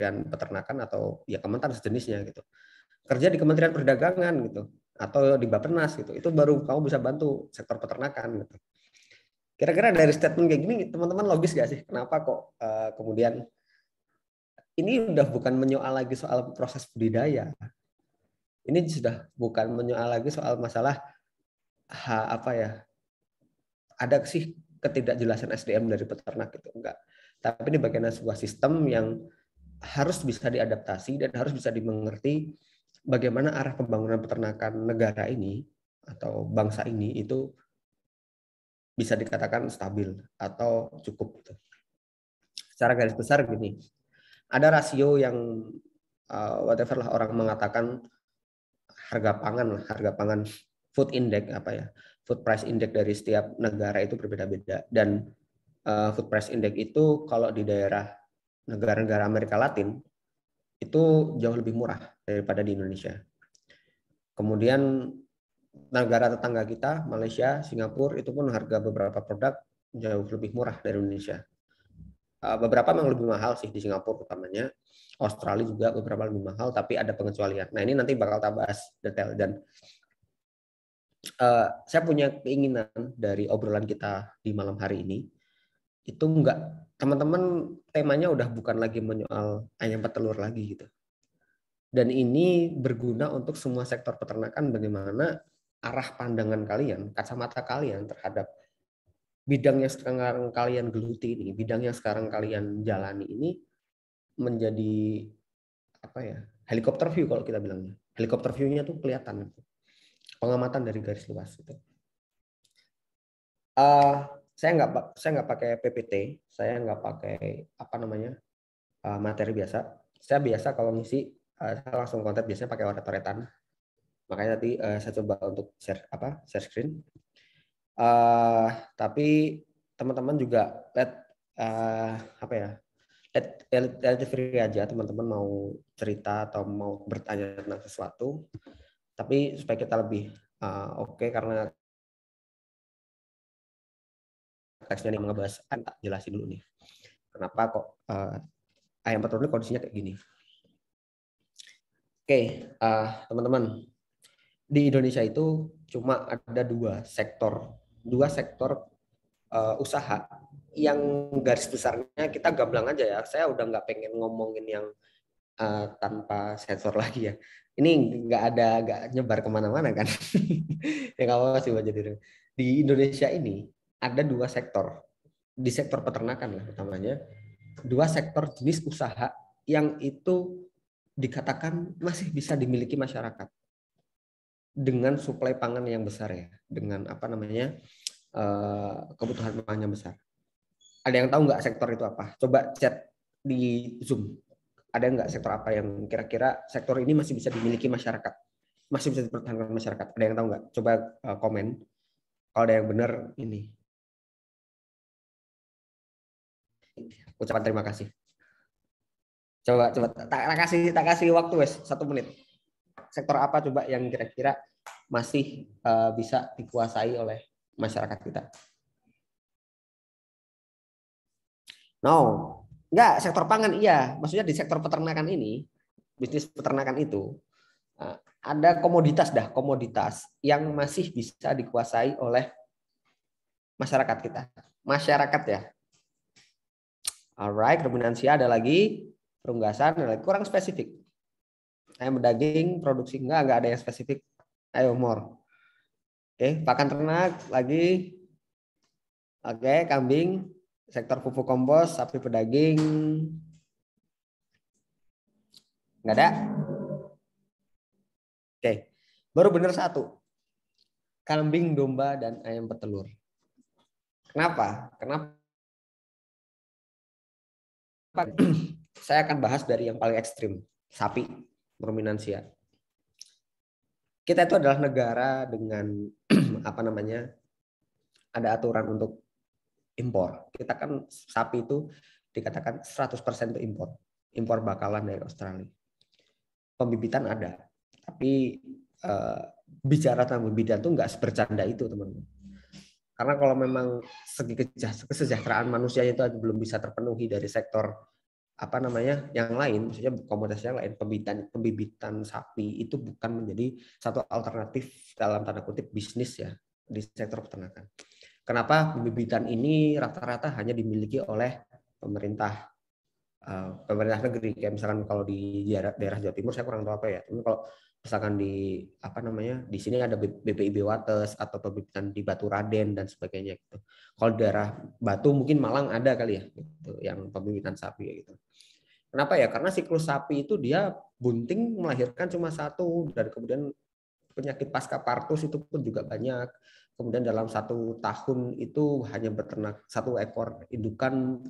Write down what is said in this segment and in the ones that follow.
Kementerian Peternakan atau ya Kementan sejenisnya gitu. Kerja di Kementerian Perdagangan gitu atau di Bappenas gitu. Itu baru kamu bisa bantu sektor peternakan gitu. Kira-kira dari statement kayak gini teman-teman logis gak sih? Kenapa kok kemudian ini udah bukan menyoal lagi soal proses budidaya. Ini sudah bukan menyoal lagi soal masalah apa ya? Ada sih ketidakjelasan SDM dari peternak itu enggak. Tapi ini bagian dari sebuah sistem yang harus bisa diadaptasi dan harus bisa dimengerti bagaimana arah pembangunan peternakan negara ini atau bangsa ini itu bisa dikatakan stabil atau cukup gitu. Secara garis besar gini, ada rasio yang whatever lah orang mengatakan harga pangan food index apa ya, food price index dari setiap negara itu berbeda-beda dan food price index itu kalau di daerah negara-negara Amerika Latin itu jauh lebih murah daripada di Indonesia. Kemudian negara tetangga kita, Malaysia, Singapura, itu pun harga beberapa produk jauh lebih murah dari Indonesia. Beberapa memang lebih mahal sih di Singapura utamanya. Australia juga beberapa lebih mahal, tapi ada pengecualian. Nah ini nanti bakal kita bahas detail. Dan saya punya keinginan dari obrolan kita di malam hari ini, itu enggak, teman-teman temanya udah bukan lagi menyoal ayam petelur lagi gitu. Dan ini berguna untuk semua sektor peternakan, bagaimana arah pandangan kalian, kacamata kalian terhadap bidang yang sekarang kalian geluti ini, bidang yang sekarang kalian jalani ini menjadi apa ya, helikopter view kalau kita bilangnya. Helikopter view-nya tuh kelihatan, pengamatan dari garis luas itu. Saya nggak pakai PPT, saya nggak pakai apa namanya materi biasa. Saya biasa kalau ngisi saya langsung konten biasanya pakai coretan. Makanya tadi saya coba untuk share screen. Tapi teman-teman juga let free aja, teman-teman mau cerita atau mau bertanya tentang sesuatu. Tapi supaya kita lebih oke, karena teksnya nih ngebahas, tak jelasin dulu nih kenapa kok ayam petelur ini kondisinya kayak gini. Oke, teman-teman, di Indonesia itu cuma ada dua sektor usaha yang garis besarnya kita gamblang aja ya. Saya udah nggak pengen ngomongin yang tanpa sensor lagi ya. Ini nggak nyebar kemana-mana kan. Ya nggak apa-apa sih jadi. Di Indonesia ini ada dua sektor. Di sektor peternakan lah utamanya, dua sektor jenis usaha yang itu dikatakan masih bisa dimiliki masyarakat dengan suplai pangan yang besar ya, dengan apa namanya kebutuhan pangan yang besar. Ada yang tahu nggak sektor itu apa? Coba chat di Zoom. Ada nggak sektor apa yang kira-kira sektor ini masih bisa dimiliki masyarakat, masih bisa dipertahankan masyarakat? Ada yang tahu nggak? Coba komen. Kalau ada yang benar ini, ucapan terima kasih. Coba tak kasih waktu wes 1 menit. Sektor apa coba yang kira-kira masih bisa dikuasai oleh masyarakat kita? No, enggak, sektor pangan iya. Maksudnya di sektor peternakan ini, bisnis peternakan itu ada komoditas yang masih bisa dikuasai oleh masyarakat kita. Masyarakat ya. Alright, ruminansia ada lagi, perunggasan ada lagi, kurang spesifik. Ayam daging, produksi enggak ada yang spesifik. Ayo more. Oke, pakan ternak lagi. Oke, kambing, sektor pupuk kompos, sapi pedaging. Enggak ada. Oke, baru benar satu. Kambing, domba, dan ayam petelur. Kenapa? Saya akan bahas dari yang paling ekstrim, sapi, ruminansia. Kita itu adalah negara dengan apa namanya, ada aturan untuk impor. Kita kan sapi itu dikatakan 100% itu impor bakalan dari Australia. Pembibitan ada, tapi bicara tentang pembibitan itu nggak sebercanda itu, teman-teman. Karena kalau memang segi kesejahteraan manusia itu belum bisa terpenuhi dari sektor apa namanya yang lain, maksudnya komoditas yang lain, pembibitan sapi itu bukan menjadi satu alternatif dalam tanda kutip bisnis ya di sektor peternakan. Kenapa pembibitan ini rata-rata hanya dimiliki oleh pemerintah negeri, kayak misalkan kalau di daerah Jawa Timur saya kurang tahu apa ya, tapi kalau misalkan di apa namanya di sini ada BPIB Wates atau pembibitan di Batu Raden dan sebagainya gitu. Kalau daerah Batu mungkin Malang ada kali ya gitu, yang pembibitan sapi gitu. Kenapa ya? Karena siklus sapi itu dia bunting melahirkan cuma satu, dan kemudian penyakit pasca partus itu pun juga banyak. Kemudian dalam 1 tahun itu hanya beternak 1 ekor indukan,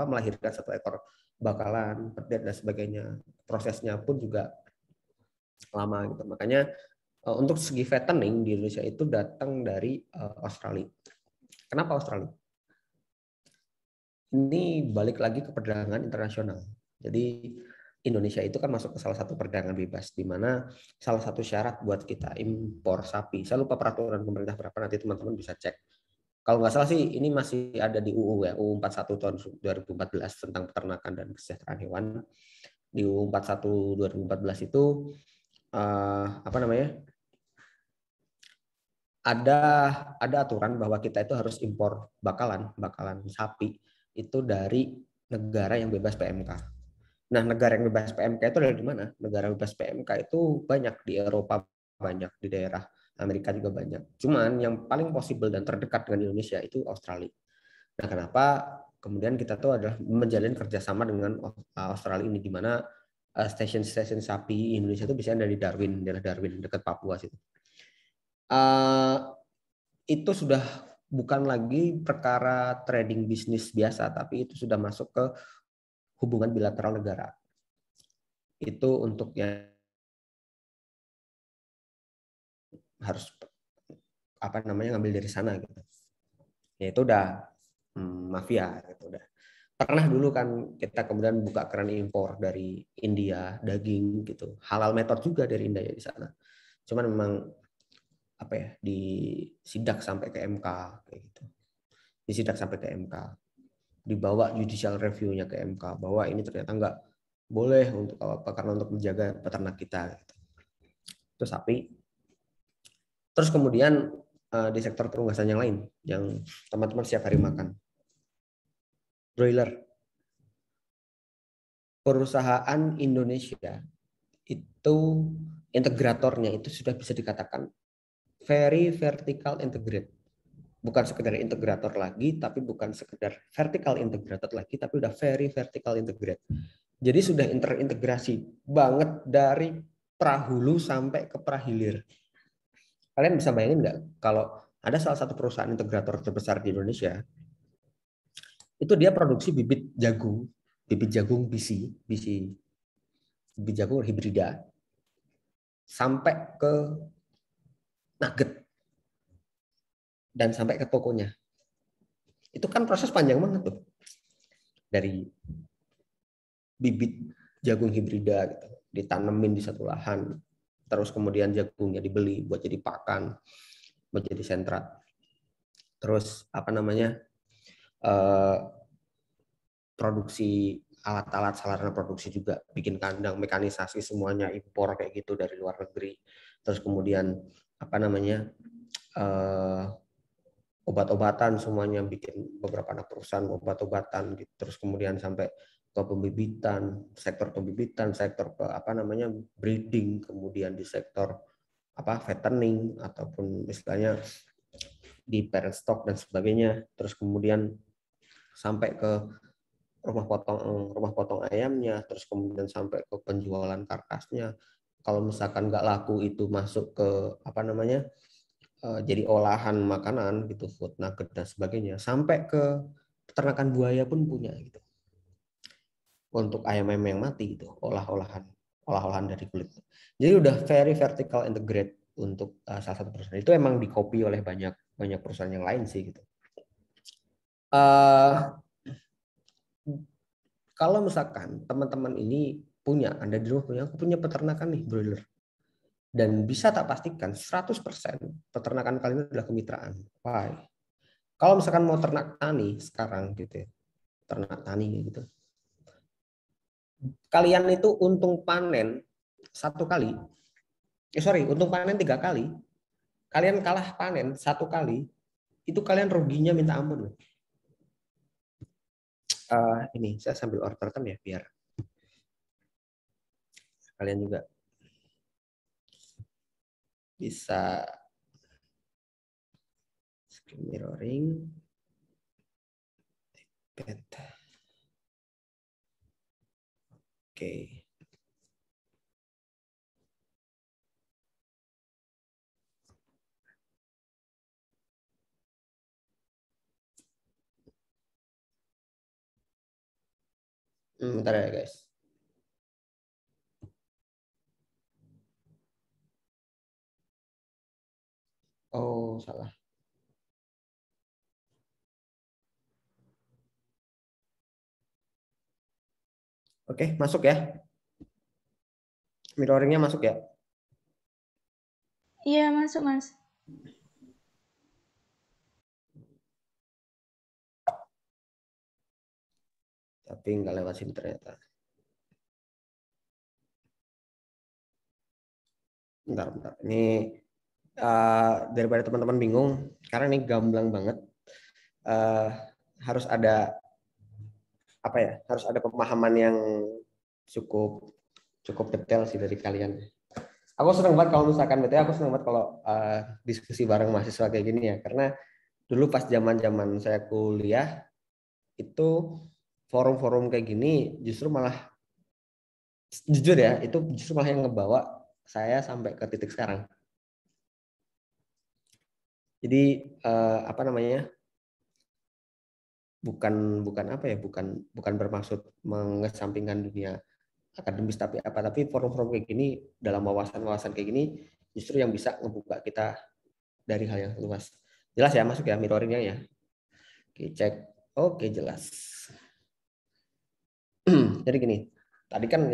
melahirkan 1 ekor bakalan, dan sebagainya. Prosesnya pun juga lama gitu. Makanya untuk segi fattening di Indonesia itu datang dari Australia. Kenapa Australia? Ini balik lagi ke perdagangan internasional. Jadi Indonesia itu kan masuk ke salah satu perdagangan bebas, di mana salah satu syarat buat kita impor sapi, saya lupa peraturan pemerintah berapa, nanti teman-teman bisa cek. Kalau nggak salah sih ini masih ada di UU ya, UU 41 tahun 2014 tentang peternakan dan kesejahteraan hewan. Di UU 41 2014 itu apa namanya? Ada aturan bahwa kita itu harus impor bakalan sapi itu dari negara yang bebas PMK. Nah, negara yang bebas PMK itu ada di mana? Negara bebas PMK itu banyak di Eropa, banyak di daerah Amerika juga banyak. Cuman yang paling possible dan terdekat dengan Indonesia itu Australia. Nah, kenapa kemudian kita tuh adalah menjalin kerjasama dengan Australia ini, di mana stasiun-stasiun sapi Indonesia itu biasanya dari Darwin, daerah Darwin dekat Papua situ. Itu sudah bukan lagi perkara trading bisnis biasa, tapi itu sudah masuk ke hubungan bilateral negara. Itu untuk yang harus apa namanya ngambil dari sana gitu. Ya itu udah mafia gitu udah. Pernah dulu kan kita kemudian buka keran impor dari India daging gitu. Halal method juga dari India di sana. Cuman memang apa ya disidak sampai ke MK kayak gitu. Disidak sampai ke MK. Dibawa judicial review-nya ke MK bahwa ini ternyata nggak boleh untuk apa karena untuk menjaga peternak kita gitu. Itu sapi. Terus kemudian di sektor perunggasan yang lain yang teman-teman setiap hari makan, broiler. Perusahaan Indonesia itu integratornya itu sudah bisa dikatakan very vertical integrate. Bukan sekedar integrator lagi, tapi bukan sekedar vertical integrated lagi, tapi udah very vertical integrate. Jadi sudah terintegrasi banget dari prahulu sampai ke prahilir. Kalian bisa bayangin nggak kalau ada salah satu perusahaan integrator terbesar di Indonesia, itu dia produksi bibit jagung BC, bibit jagung hibrida, sampai ke nugget dan sampai ke tokonya. Itu kan proses panjang banget tuh. Dari bibit jagung hibrida gitu, ditanemin di satu lahan, terus kemudian jagungnya dibeli buat jadi pakan, buat jadi sentra. Terus apa namanya? Produksi alat-alat sarana produksi juga, bikin kandang, mekanisasi semuanya impor kayak gitu dari luar negeri. Terus kemudian apa namanya? Obat-obatan semuanya, bikin beberapa anak perusahaan obat-obatan gitu. Terus kemudian sampai ke pembibitan, sektor apa namanya breeding, kemudian di sektor apa fattening ataupun istilahnya di parent stock dan sebagainya. Terus kemudian sampai ke rumah potong ayamnya, terus kemudian sampai ke penjualan karkasnya. Kalau misalkan nggak laku itu masuk ke apa namanya jadi olahan makanan gitu, food nugget dan sebagainya, sampai ke peternakan buaya pun punya gitu. Untuk ayam-ayam yang mati itu olah-olahan dari kulit. Jadi udah very vertical integrate untuk salah satu perusahaan. Itu emang di-copy oleh banyak perusahaan yang lain sih gitu. Kalau misalkan teman-teman ini punya, Anda di rumah punya peternakan nih broiler, dan bisa tak pastikan 100% peternakan kalian adalah kemitraan. Why? Kalau misalkan mau ternak tani sekarang gitu ya, ternak tani gitu, kalian itu untung panen 1 kali, untung panen 3 kali, kalian kalah panen 1 kali, itu kalian ruginya minta ampun loh. Ini saya sambil orderkan ya biar kalian juga bisa screen mirroring. Oke. Bentar ya guys. Oh, salah. Oke, masuk ya. Mirroringnya masuk ya. Iya, masuk, Mas. Tapi nggak lewat sini ternyata. Bentar. Ini daripada teman-teman bingung, karena ini gamblang banget. Uh, harus ada apa ya? Harus ada pemahaman yang cukup cukup detail sih dari kalian. Aku senang banget kalau misalkan betul, aku senang banget kalau diskusi bareng mahasiswa kayak gini ya, karena dulu pas zaman-zaman saya kuliah itu forum-forum kayak gini justru malah jujur ya, itu justru malah yang ngebawa saya sampai ke titik sekarang. Jadi apa namanya? Bukan apa ya? Bukan bermaksud mengesampingkan dunia akademis tapi forum-forum kayak gini dalam wawasan-wawasan kayak gini justru yang bisa ngebuka kita dari hal yang luas. Jelas ya, masuk ya mirroringnya ya. Oke, cek. Oke, jelas. Jadi gini, tadi kan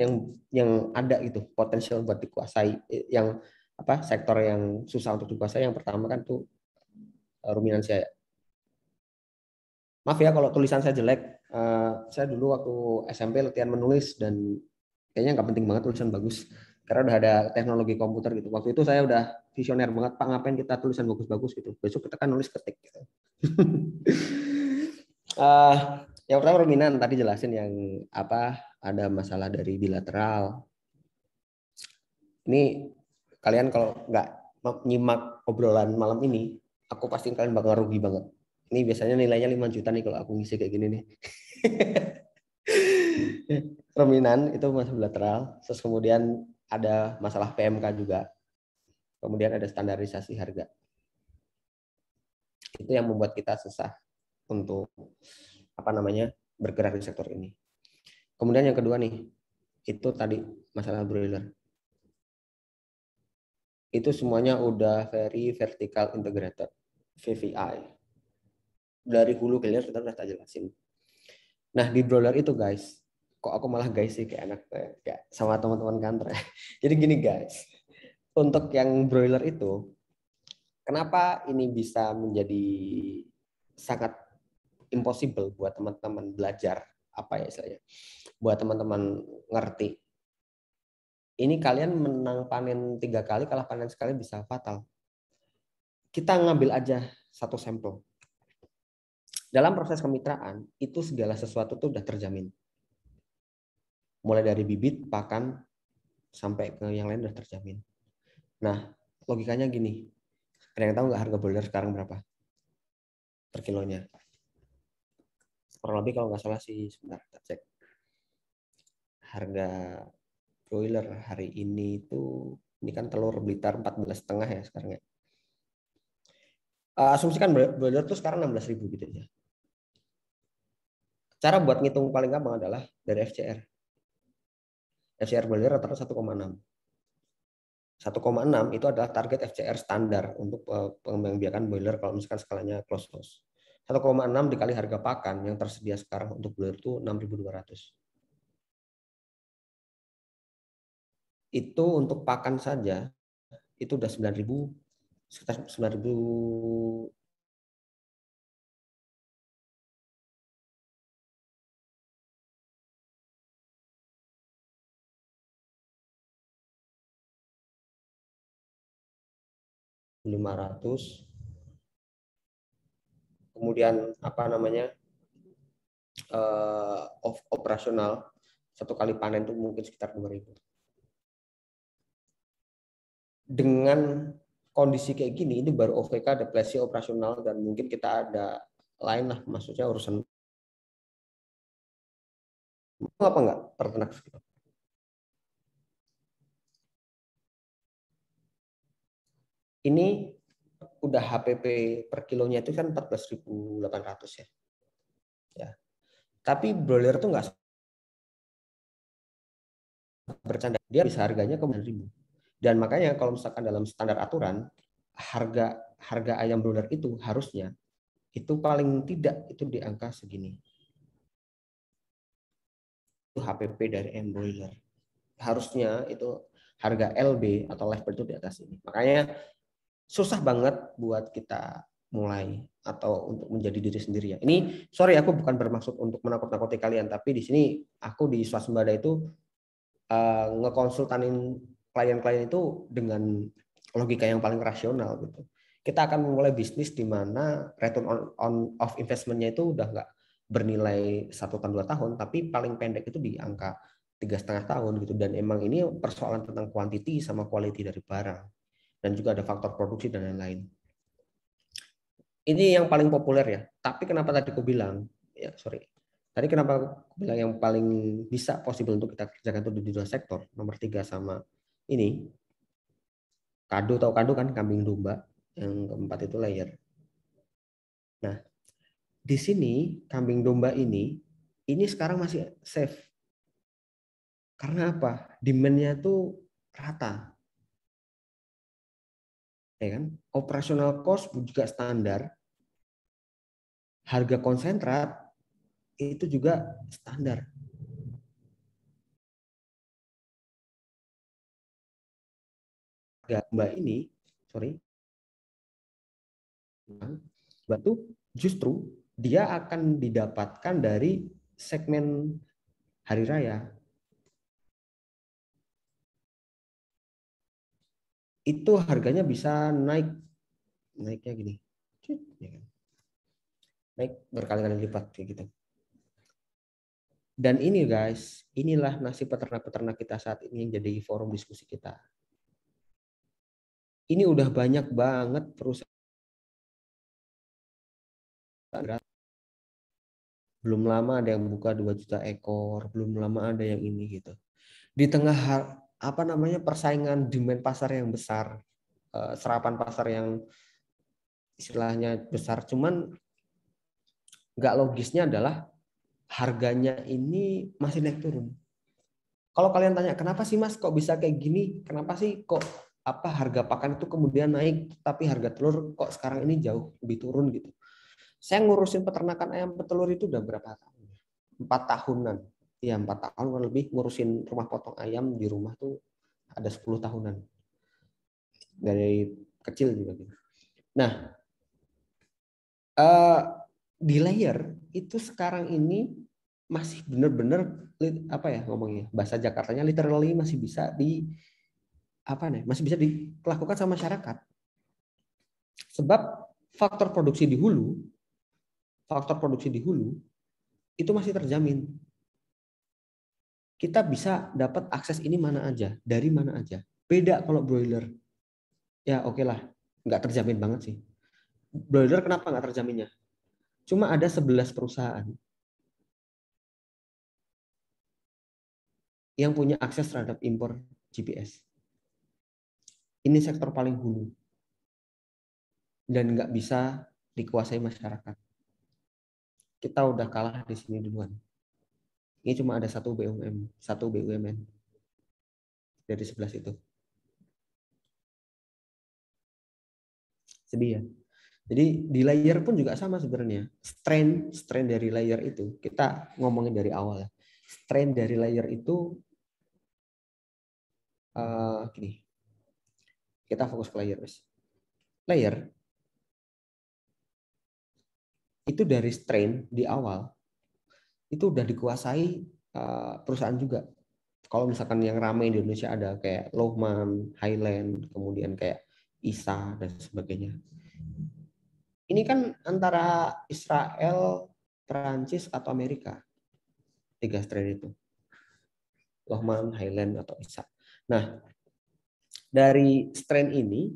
yang ada itu potensial buat dikuasai, yang apa sektor yang susah untuk dikuasai yang pertama kan tuh ruminansia ya. Maaf ya kalau tulisan saya jelek. Saya dulu waktu SMP latihan menulis dan kayaknya nggak penting banget tulisan bagus karena udah ada teknologi komputer gitu. Waktu itu saya udah visioner banget, Pak, ngapain kita tulisan bagus-bagus gitu. Besok kita kan nulis ketik gitu. uh, yang pertama ruminan tadi jelasin yang apa ada masalah dari bilateral. Ini kalian kalau nggak nyimak obrolan malam ini, aku pasti kalian bakal rugi banget. Ini biasanya nilainya 5 juta nih kalau aku ngisi kayak gini nih. Ruminan itu masalah bilateral, terus kemudian ada masalah PMK juga, kemudian ada standarisasi harga. Itu yang membuat kita susah untuk apa namanya bergerak di sektor ini. Kemudian yang kedua nih, itu tadi masalah broiler. Itu semuanya udah very vertical integrated, VVI. Dari hulu ke hilir kita udah tak jelasin. Nah di broiler itu guys, kok aku malah guys sih kayak anak kayak sama teman-teman kantor. Jadi gini guys, untuk yang broiler itu, kenapa ini bisa menjadi sangat impossible buat teman-teman belajar apa ya istilahnya, buat teman-teman ngerti. Ini kalian menang panen 3 kali, kalah panen sekali bisa fatal. Kita ngambil aja satu sampel. Dalam proses kemitraan, itu segala sesuatu tuh udah terjamin. Mulai dari bibit, pakan, sampai ke yang lain udah terjamin. Nah, logikanya gini. Ada yang tahu nggak harga broiler sekarang berapa per kilonya? Kurang lebih kalau nggak salah sih, sebentar kita cek. Harga broiler hari ini itu, ini kan telur Blitar 14,5 ya sekarang ya. Asumsikan broiler tuh sekarang 16.000 gitu aja. Cara buat ngitung paling gampang adalah dari FCR. FCR broiler rata-rata 1,6. 1,6 itu adalah target FCR standar untuk pengembang biakan broiler kalau misalkan skalanya close house. 1,6 dikali harga pakan yang tersedia sekarang untuk broiler itu 6.200. Itu untuk pakan saja itu udah 9.000, sekitar 9.000 1.500. Kemudian apa namanya, operasional satu kali panen itu mungkin sekitar 2.000. Dengan kondisi kayak gini, ini baru OVK, depresi operasional, dan mungkin kita ada lain lah, maksudnya urusan apa enggak pertenak segitu. Ini udah HPP per kilonya itu kan 14.800 ya. Ya. Tapi broiler tuh nggak bercanda, dia bisa harganya ke 9.000. Dan makanya kalau misalkan dalam standar aturan, harga harga ayam broiler itu harusnya itu paling tidak itu di angka segini. Itu HPP dari ayam broiler. Harusnya itu harga LB atau live bird itu di atas ini. Makanya susah banget buat kita mulai atau untuk menjadi diri sendiri ya. Ini sorry, aku bukan bermaksud untuk menakut-nakuti kalian, tapi di sini aku di Swasembada itu ngekonsultanin klien-klien itu dengan logika yang paling rasional gitu. Kita akan memulai bisnis di mana return on of investment-nya itu udah nggak bernilai 1 tahun 2 tahun, tapi paling pendek itu di angka 3,5 tahun gitu. Dan emang ini persoalan tentang quantity sama quality dari barang, dan juga ada faktor produksi dan lain-lain. Ini yang paling populer ya. Tapi kenapa tadi aku bilang, ya sorry, tadi kenapa aku bilang yang paling bisa possible untuk kita kerjakan itu di 2 sektor. Nomor 3 sama ini, kado, tahu kado kan, kambing domba. Yang keempat itu layer. Nah, di sini kambing domba ini sekarang masih safe. Karena apa? Demand-nya tuh rata. Ya kan? Operational cost juga standar. Harga konsentrat itu juga standar. Mbak ini, sorry, batu justru dia akan didapatkan dari segmen hari raya. Itu harganya bisa naiknya gini, naik berkali-kali lipat kayak gitu. Dan ini guys, inilah nasib peternak-peternak kita saat ini yang jadi forum diskusi kita. Ini udah banyak banget perusahaan, belum lama ada yang buka 2 juta ekor, belum lama ada yang ini gitu. Di tengah apa namanya persaingan demand pasar yang besar, serapan pasar yang istilahnya besar, cuman nggak logisnya adalah harganya ini masih naik turun. Kalau kalian tanya kenapa sih Mas kok bisa kayak gini, kenapa sih kok apa harga pakan itu kemudian naik tapi harga telur kok sekarang ini jauh lebih turun gitu. Saya ngurusin peternakan ayam petelur itu udah berapa tahun? 4 tahunan. Ya 4 tahun lebih ngurusin rumah potong ayam di rumah tuh ada 10 tahunan. Dari kecil juga gitu. Nah, di layer itu sekarang ini masih benar-benar apa ya ngomongnya, bahasa Jakartanya literally masih bisa masih bisa dilakukan sama masyarakat. Sebab faktor produksi di hulu itu masih terjamin. Kita bisa dapat akses ini mana aja, dari mana aja. Beda kalau broiler. Ya oke lah, nggak terjamin banget sih. Broiler kenapa nggak terjaminnya? Cuma ada 11 perusahaan yang punya akses terhadap impor GPS. Ini sektor paling hulu. Dan nggak bisa dikuasai masyarakat. Kita udah kalah di sini duluan. Ini cuma ada satu BUMN dari 11 itu. Sedih ya. Jadi di layer pun juga sama sebenarnya. Strain dari layer itu, kita ngomongin dari awal ya. Strain dari layer itu gini. Kita fokus ke layer. Layer itu dari strain di awal itu udah dikuasai perusahaan juga. Kalau misalkan yang ramai di Indonesia ada kayak Lohman, Highland, kemudian kayak ISA dan sebagainya. Ini kan antara Israel, Perancis atau Amerika, 3 strain itu, Lohmann, Highland atau ISA. Nah, dari strain ini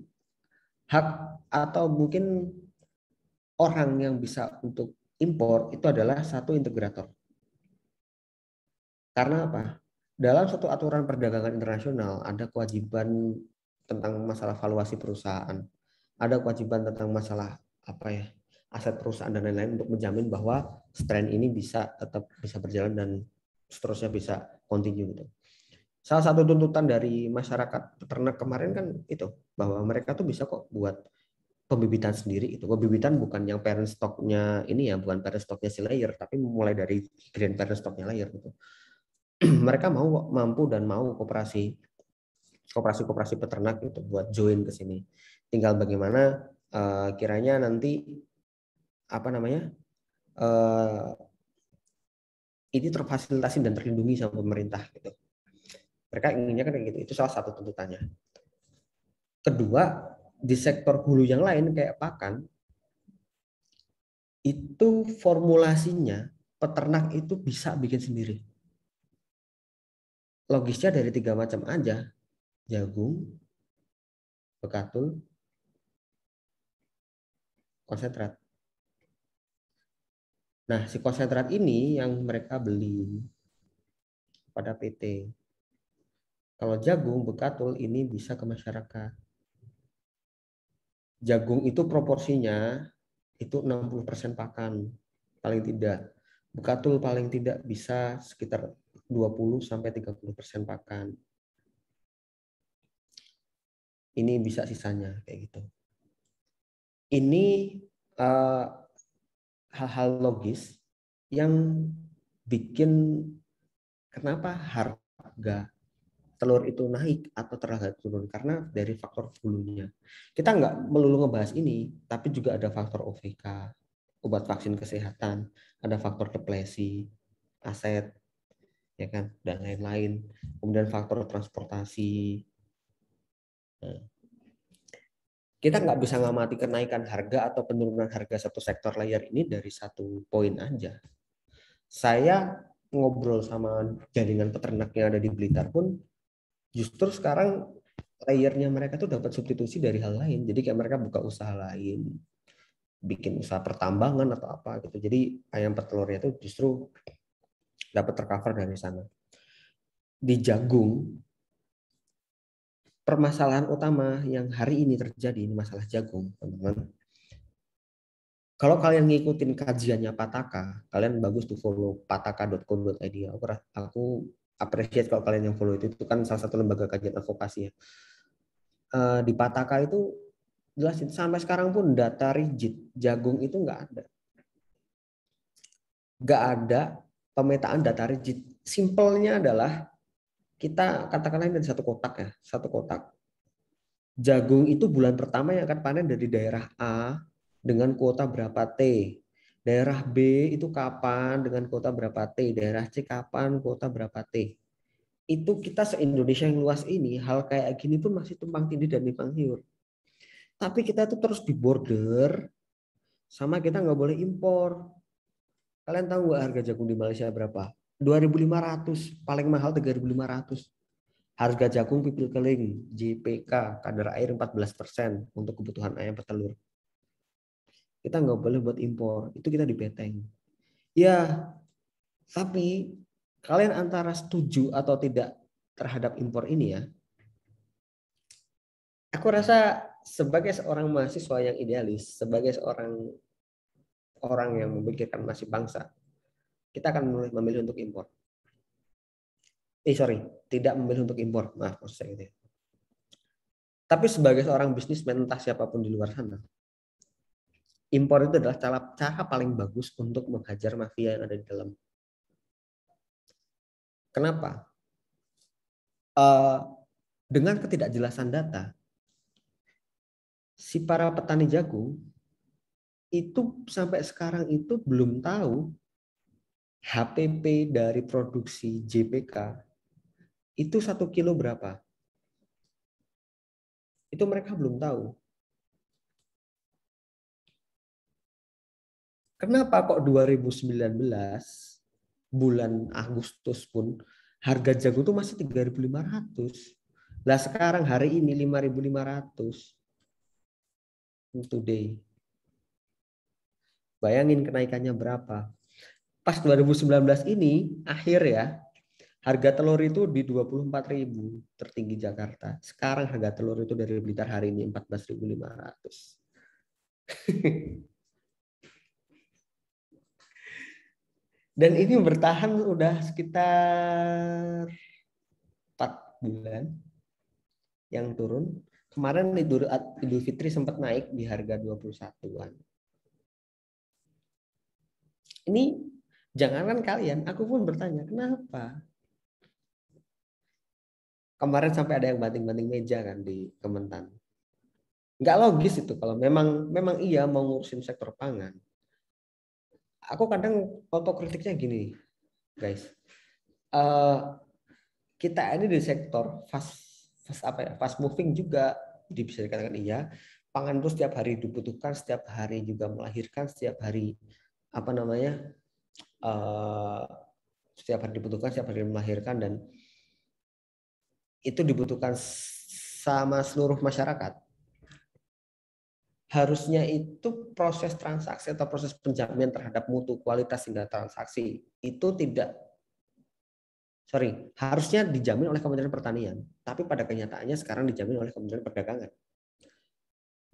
hak atau mungkin orang yang bisa untuk impor itu adalah satu integrator. Karena apa? Dalam satu aturan perdagangan internasional ada kewajiban tentang masalah valuasi perusahaan, ada kewajiban tentang masalah apa ya, aset perusahaan dan lain-lain untuk menjamin bahwa strain ini bisa tetap bisa berjalan dan seterusnya bisa continue gitu. Salah satu tuntutan dari masyarakat peternak kemarin kan itu, bahwa mereka tuh bisa kok buat pembibitan sendiri itu. Pembibitan bukan yang parent stocknya ini ya, bukan parent stocknya si layer, tapi mulai dari grand parent stocknya layer gitu. Mereka mau mampu dan mau koperasi peternak itu buat join ke sini. Tinggal bagaimana kiranya nanti apa namanya ini terfasilitasi dan terlindungi sama pemerintah gitu. Mereka inginnya kan kayak gitu. Itu salah satu tuntutannya. Kedua, di sektor hulu yang lain kayak pakan, itu formulasinya peternak itu bisa bikin sendiri. Logisnya dari 3 macam aja, jagung, bekatul, konsentrat. Nah, si konsentrat ini yang mereka beli pada PT. Kalau jagung, bekatul ini bisa ke masyarakat. Jagung itu proporsinya itu 60% pakan, paling tidak. Bekatul paling tidak bisa sekitar 20-30% pakan. Ini bisa sisanya kayak gitu. Ini hal-hal logis yang bikin kenapa harga telur itu naik atau teragak turun karena dari faktor hulunya. Kita nggak melulu ngebahas ini, tapi juga ada faktor OVK, obat vaksin kesehatan, ada faktor depresi, aset, ya kan, dan lain-lain. Kemudian faktor transportasi. Nah, kita nggak bisa ngamati kenaikan harga atau penurunan harga satu sektor layer ini dari satu poin aja. Saya ngobrol sama jaringan peternak yang ada di Blitar pun justru sekarang layernya mereka tuh dapat substitusi dari hal lain. Jadi kayak mereka buka usaha lain, bikin usaha pertambangan atau apa gitu. Jadi ayam petelurnya itu justru dapat tercover dari sana. Di jagung, permasalahan utama yang hari ini terjadi ini masalah jagung, teman-teman. Kalau kalian ngikutin kajiannya Pataka, kalian bagus tuh follow pataka.co.id. Aku appreciate kalau kalian yang follow itu kan salah satu lembaga kajian advokasi ya. Di Pataka itu jelasin sampai sekarang pun data rigid jagung itu nggak ada pemetaan data rigid. Simpelnya adalah kita katakanlah dari satu kotak ya, satu kotak. Jagung itu bulan pertama yang akan panen dari daerah A dengan kuota berapa T. Daerah B itu kapan dengan kuota berapa T. Daerah C kapan kuota berapa T. Itu kita se-Indonesia yang luas ini, hal kayak gini pun masih tumpang tindih dan timpang siur. Tapi kita tuh terus di border, sama kita nggak boleh impor. Kalian tahu nggak harga jagung di Malaysia berapa? 2.500, paling mahal 3.500. Harga jagung pipil keling, JPK, kadar air 14% untuk kebutuhan ayam petelur. Kita nggak boleh buat impor, itu kita dipeteng. Ya, tapi kalian antara setuju atau tidak terhadap impor ini ya, aku rasa sebagai seorang mahasiswa yang idealis, sebagai seorang orang yang memikirkan nasib bangsa, kita akan memilih untuk impor. Tidak memilih untuk impor. Maaf, maksud saya gitu. Tapi sebagai seorang bisnismen entah siapapun di luar sana, impor itu adalah cara paling bagus untuk menghajar mafia yang ada di dalam. Kenapa? Dengan ketidakjelasan data, si para petani jagung itu sampai sekarang itu belum tahu HPP dari produksi JPK itu 1 kilo berapa. Itu mereka belum tahu. Kenapa kok 2019 bulan Agustus pun harga jagung itu masih 3.500. Lah sekarang hari ini 5.500 today. Bayangin kenaikannya berapa. Pas 2019 ini akhir ya, harga telur itu di 24.000 tertinggi Jakarta. Sekarang harga telur itu dari Blitar hari ini 14.500. Dan ini bertahan udah sekitar 4 bulan yang turun. Kemarin Idul Fitri sempat naik di harga 21-an. Ini jangankan kalian, aku pun bertanya, kenapa? Kemarin sampai ada yang banting-banting meja kan di Kementan. Nggak logis itu kalau memang iya mau ngurusin sektor pangan. Aku kadang otokritiknya gini, guys. Kita ini di sektor fast moving juga, jadi bisa dikatakan iya. Pangan itu setiap hari dibutuhkan, setiap hari juga melahirkan, setiap hari apa namanya, setiap hari dibutuhkan, setiap hari melahirkan, dan itu dibutuhkan sama seluruh masyarakat. Harusnya itu proses transaksi atau proses penjaminan terhadap mutu, kualitas hingga transaksi itu harusnya dijamin oleh Kementerian Pertanian, tapi pada kenyataannya sekarang dijamin oleh Kementerian Perdagangan.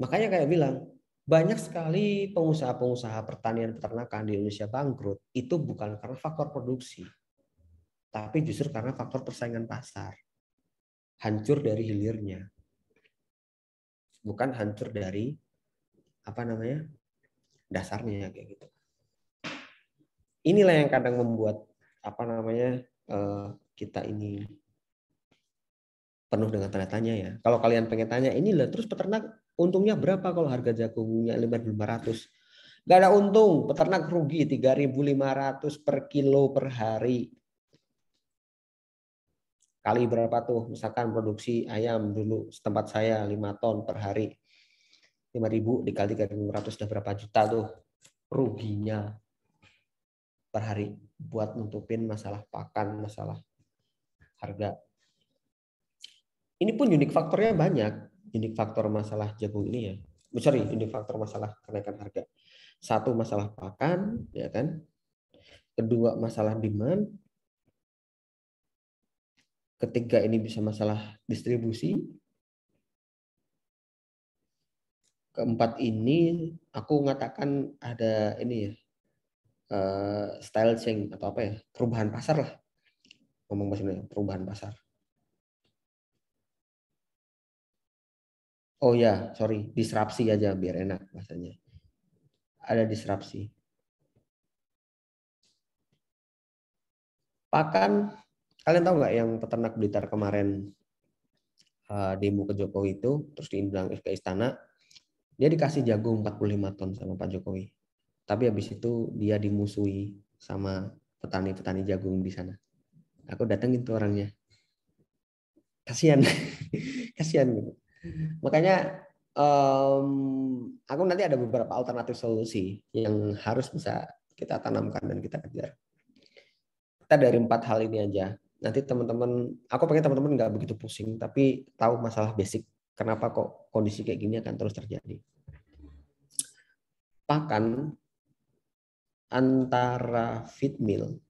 Makanya kayak bilang, banyak sekali pengusaha-pengusaha pertanian peternakan di Indonesia bangkrut itu bukan karena faktor produksi, tapi justru karena faktor persaingan pasar. Hancur dari hilirnya, bukan hancur dari apa namanya dasarnya kayak gitu. Inilah yang kadang membuat apa namanya kita ini penuh dengan tanda tanya ya. Kalau kalian pengen tanya, inilah terus peternak untungnya berapa kalau harga jagungnya 5.500? Gak ada untung, peternak rugi 3.500 per kilo per hari. Kali berapa tuh? Misalkan produksi ayam dulu setempat saya 5 ton per hari. 5.000 dikali 3.500 sudah berapa juta tuh ruginya per hari buat nutupin masalah pakan, masalah harga. Ini pun unik faktornya banyak. Unik faktor masalah jagung ini ya. Unik faktor masalah kenaikan harga. Satu masalah pakan, ya kan? Kedua masalah demand. Ketiga ini bisa masalah distribusi. Keempat ini aku mengatakan ada ini ya, style change atau apa ya, perubahan pasar lah. Ngomong bahasa perubahan pasar. Oh ya, sorry, disrupsi aja biar enak bahasanya. Ada disrupsi. Pakan, kalian tahu nggak yang peternak Blitar kemarin demo ke Jokowi itu, terus diundang ke istana, dia dikasih jagung 45 ton sama Pak Jokowi. Tapi habis itu dia dimusuhi sama petani-petani jagung di sana. Aku datengin tuh orangnya. Kasihan. Kasihan gitu. Makanya aku nanti ada beberapa alternatif solusi yang harus bisa kita tanamkan dan kita kejar. Kita dari 4 hal ini aja. Nanti teman-teman, aku pengen teman-teman nggak begitu pusing, tapi tahu masalah basic. Kenapa kok kondisi kayak gini akan terus terjadi. Pakan antara feed mill,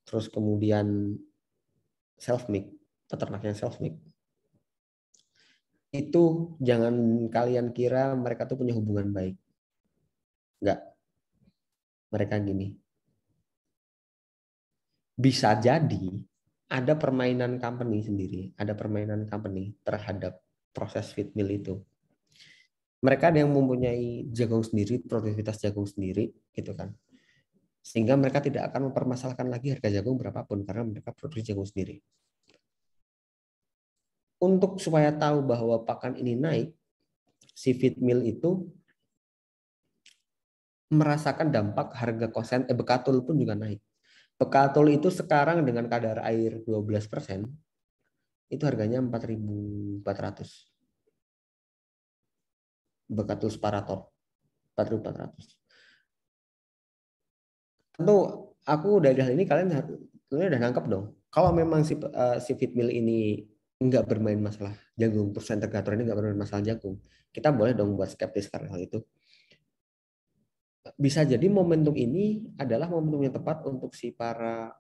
terus kemudian self-make, peternak yang self-make, itu jangan kalian kira mereka tuh punya hubungan baik. Enggak. Mereka gini. Bisa jadi ada permainan company sendiri, ada permainan company terhadap proses feed mill itu. Mereka ada yang mempunyai jagung sendiri, produktivitas jagung sendiri, gitu kan. Sehingga mereka tidak akan mempermasalahkan lagi harga jagung berapapun karena mereka produksi jagung sendiri. Untuk supaya tahu bahwa pakan ini naik, si feed mill itu merasakan dampak harga konsen bekatul pun juga naik. Bekatul itu sekarang dengan kadar air 12%, itu harganya 4.400. Bekatul separator 4.400. Tentu aku dari hal ini kalian sebenarnya udah nangkep dong. Kalau memang si Fitmil ini nggak bermain masalah jagung, terus integrator ini nggak bermain masalah jagung, kita boleh dong buat skeptis karena hal itu. Bisa jadi momentum ini adalah momentum yang tepat untuk si para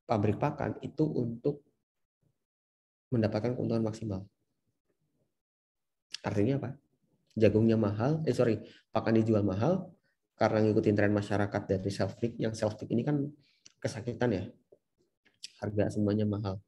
pabrik pakan itu untuk mendapatkan keuntungan maksimal. Artinya apa? Jagungnya mahal, pakan dijual mahal karena ngikutin tren masyarakat dari self pick. Yang self pick ini kan kesakitan ya, harga semuanya mahal,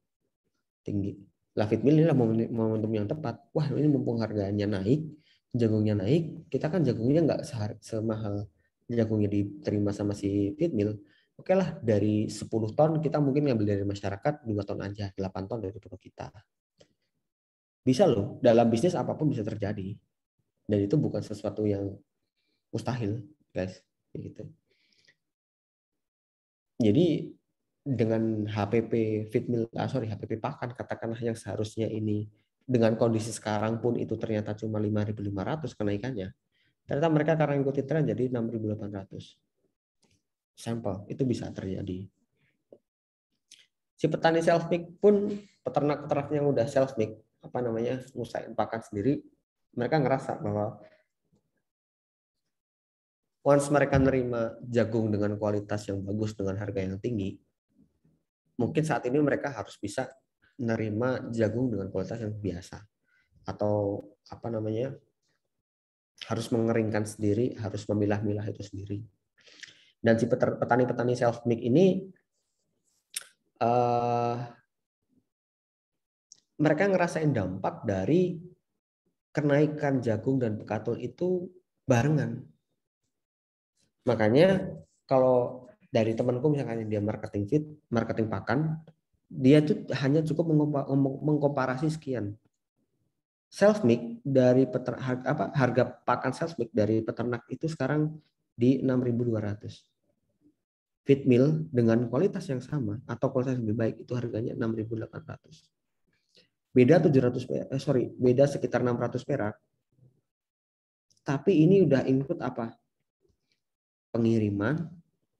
tinggi. Lah Fitmil inilah momentum yang tepat. Wah ini mumpung harganya naik, jagungnya naik, kita kan jagungnya nggak semahal jagungnya diterima sama si Fitmil. Oke lah, dari 10 ton kita mungkin ngambil dari masyarakat 2 ton aja, 8 ton dari produk kita. Bisa loh, dalam bisnis apapun bisa terjadi. Dan itu bukan sesuatu yang mustahil, guys. Gitu. Jadi dengan HPP HPP pakan katakanlah yang seharusnya ini dengan kondisi sekarang pun itu ternyata cuma 5.500 kenaikannya. Ternyata mereka karena ikuti tren jadi 6.800. Sampel itu bisa terjadi. Si petani self make pun peternak-peternak yang udah self make ngusahain pakan sendiri, mereka ngerasa bahwa once mereka nerima jagung dengan kualitas yang bagus dengan harga yang tinggi, mungkin saat ini mereka harus bisa menerima jagung dengan kualitas yang biasa atau harus mengeringkan sendiri, harus memilah-milah itu sendiri. Dan si petani-petani self make ini mereka ngerasain dampak dari kenaikan jagung dan bekatul itu barengan. Makanya kalau dari temanku misalkan dia marketing pakan, dia tuh hanya cukup mengkomparasi sekian. Self make dari harga pakan self make dari peternak itu sekarang di 6.200. Feed mill dengan kualitas yang sama atau kualitas yang lebih baik itu harganya 6.800. Beda 700 beda sekitar 600 perak. Tapi ini udah include apa? Pengiriman,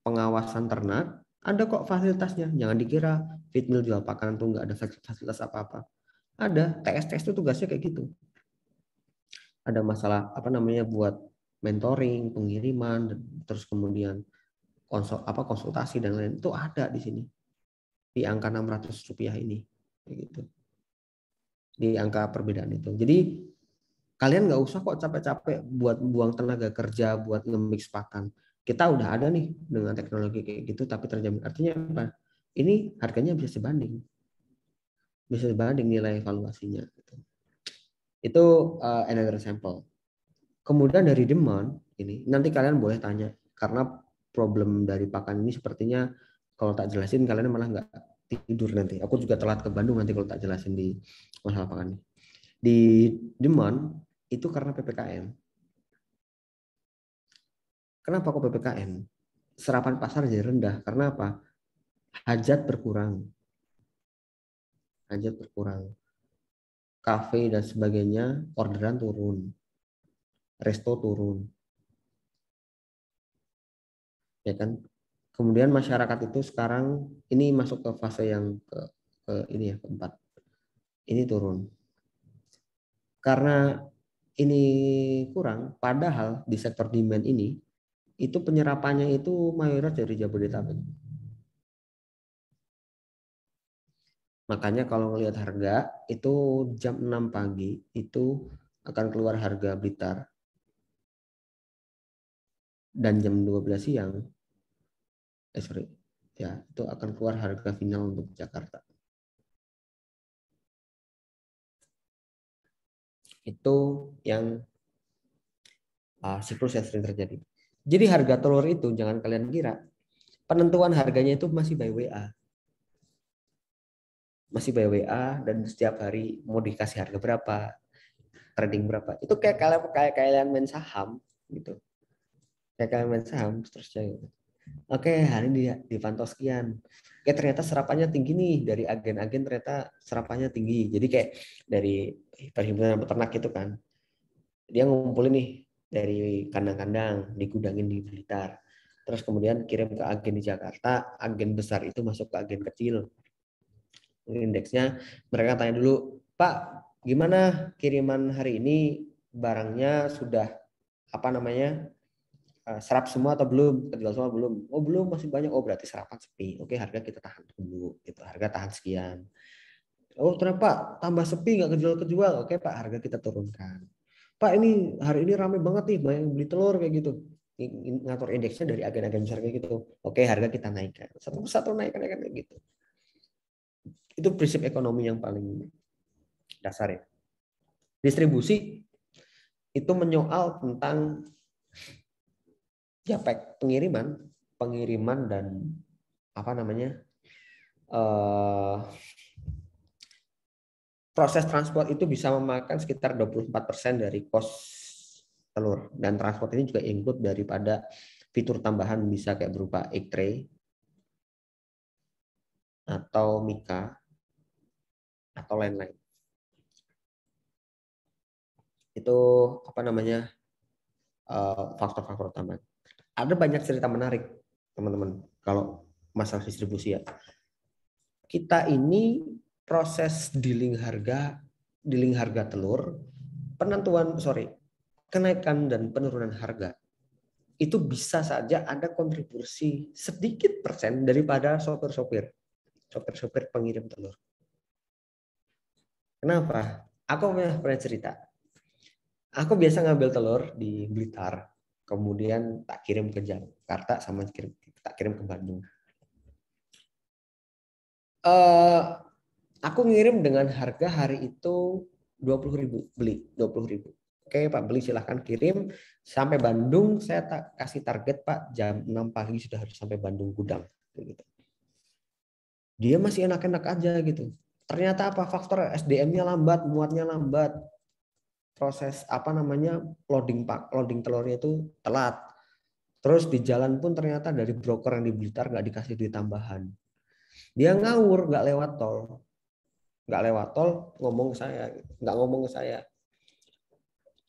pengawasan ternak, ada kok fasilitasnya. Jangan dikira feed mill jual pakan tuh nggak ada fasilitas apa-apa. Ada, TS itu tugasnya kayak gitu. Ada masalah buat mentoring, pengiriman, terus kemudian konsultasi dan lain itu ada di sini. Di angka Rp600 ini. Gitu. Di angka perbedaan itu. Jadi kalian nggak usah kok capek-capek buat buang tenaga kerja buat nge-mix pakan. Kita udah ada nih dengan teknologi kayak gitu tapi terjamin. Artinya apa? Ini harganya bisa sebanding. Bisa sebanding nilai evaluasinya. Gitu. Itu another sample. Kemudian dari demand ini nanti kalian boleh tanya karena problem dari pakan ini sepertinya kalau tak jelasin kalian malah nggak tidur nanti. Aku juga telat ke Bandung nanti kalau tak jelasin di masalah pakan ini. Di demand itu karena PPKM. Kenapa kok PPKM? Serapan pasar jadi rendah. Karena apa? Hajat berkurang. Hajat berkurang. Kafe dan sebagainya orderan turun. Resto turun. Ya kan? Kemudian masyarakat itu sekarang ini masuk ke fase yang ini ya keempat. Ini turun. Karena ini kurang, padahal di sektor demand ini itu penyerapannya itu mayoritas dari Jabodetabek. Makanya kalau ngelihat harga itu jam 6 pagi itu akan keluar harga Blitar dan jam 12 siang itu akan keluar harga final untuk Jakarta. Itu yang siklus yang sering terjadi. Jadi harga telur itu jangan kalian kira penentuan harganya itu masih by WA. Masih by WA dan setiap hari mau dikasih harga berapa, trading berapa. Itu kayak kalian main saham gitu. Kayak kalian main saham terusnya gitu. Oke, hari ini dipantau sekian. Oke, ternyata serapannya tinggi nih dari agen-agen, ternyata serapannya tinggi. Jadi kayak dari perhimpunan peternak itu kan, dia ngumpulin nih dari kandang-kandang, digudangin di Blitar. Terus kemudian kirim ke agen di Jakarta, agen besar itu masuk ke agen kecil. Indeksnya mereka tanya dulu, Pak, gimana kiriman hari ini, barangnya sudah apa namanya, serap semua atau belum, kejual semua belum, oh belum, masih banyak, oh berarti serapan sepi, oke harga kita tahan dulu gitu, harga tahan sekian. Oh ternyata Pak tambah sepi, nggak kejual, oke Pak harga kita turunkan. Pak ini hari ini ramai banget nih, banyak yang beli telur kayak gitu, ngatur indeksnya dari agen-agen besar kayak gitu, oke harga kita naikkan satu persatu, naikkan kayak gitu. Itu prinsip ekonomi yang paling dasar ya. Distribusi itu menyoal tentang japek pengiriman, dan apa namanya, proses transport itu bisa memakan sekitar 24% dari cost telur, dan transport ini juga include daripada fitur tambahan bisa kayak berupa egg tray atau mika atau lain-lain. Itu apa namanya, faktor-faktor utama. Ada banyak cerita menarik teman-teman kalau masalah distribusi ya. Kita ini proses dealing harga telur, kenaikan dan penurunan harga itu bisa saja ada kontribusi sedikit persen daripada sopir-sopir pengirim telur. Kenapa? Aku pernah cerita. Aku biasa ngambil telur di Blitar, kemudian tak kirim ke Jakarta sama tak kirim ke Bandung. Aku ngirim dengan harga hari itu 20.000, beli 20.000. Oke Pak, beli silahkan kirim sampai Bandung. Saya tak kasih target Pak, jam 6 pagi sudah harus sampai Bandung gudang. Gitu. Dia masih enak-enak aja gitu. Ternyata apa, faktor SDM-nya lambat, muatnya lambat, proses apa namanya loading telurnya itu telat. Terus di jalan pun ternyata dari broker yang di Blitar nggak dikasih duit tambahan. Dia ngawur, nggak lewat tol ngomong ke saya, nggak ngomong ke saya.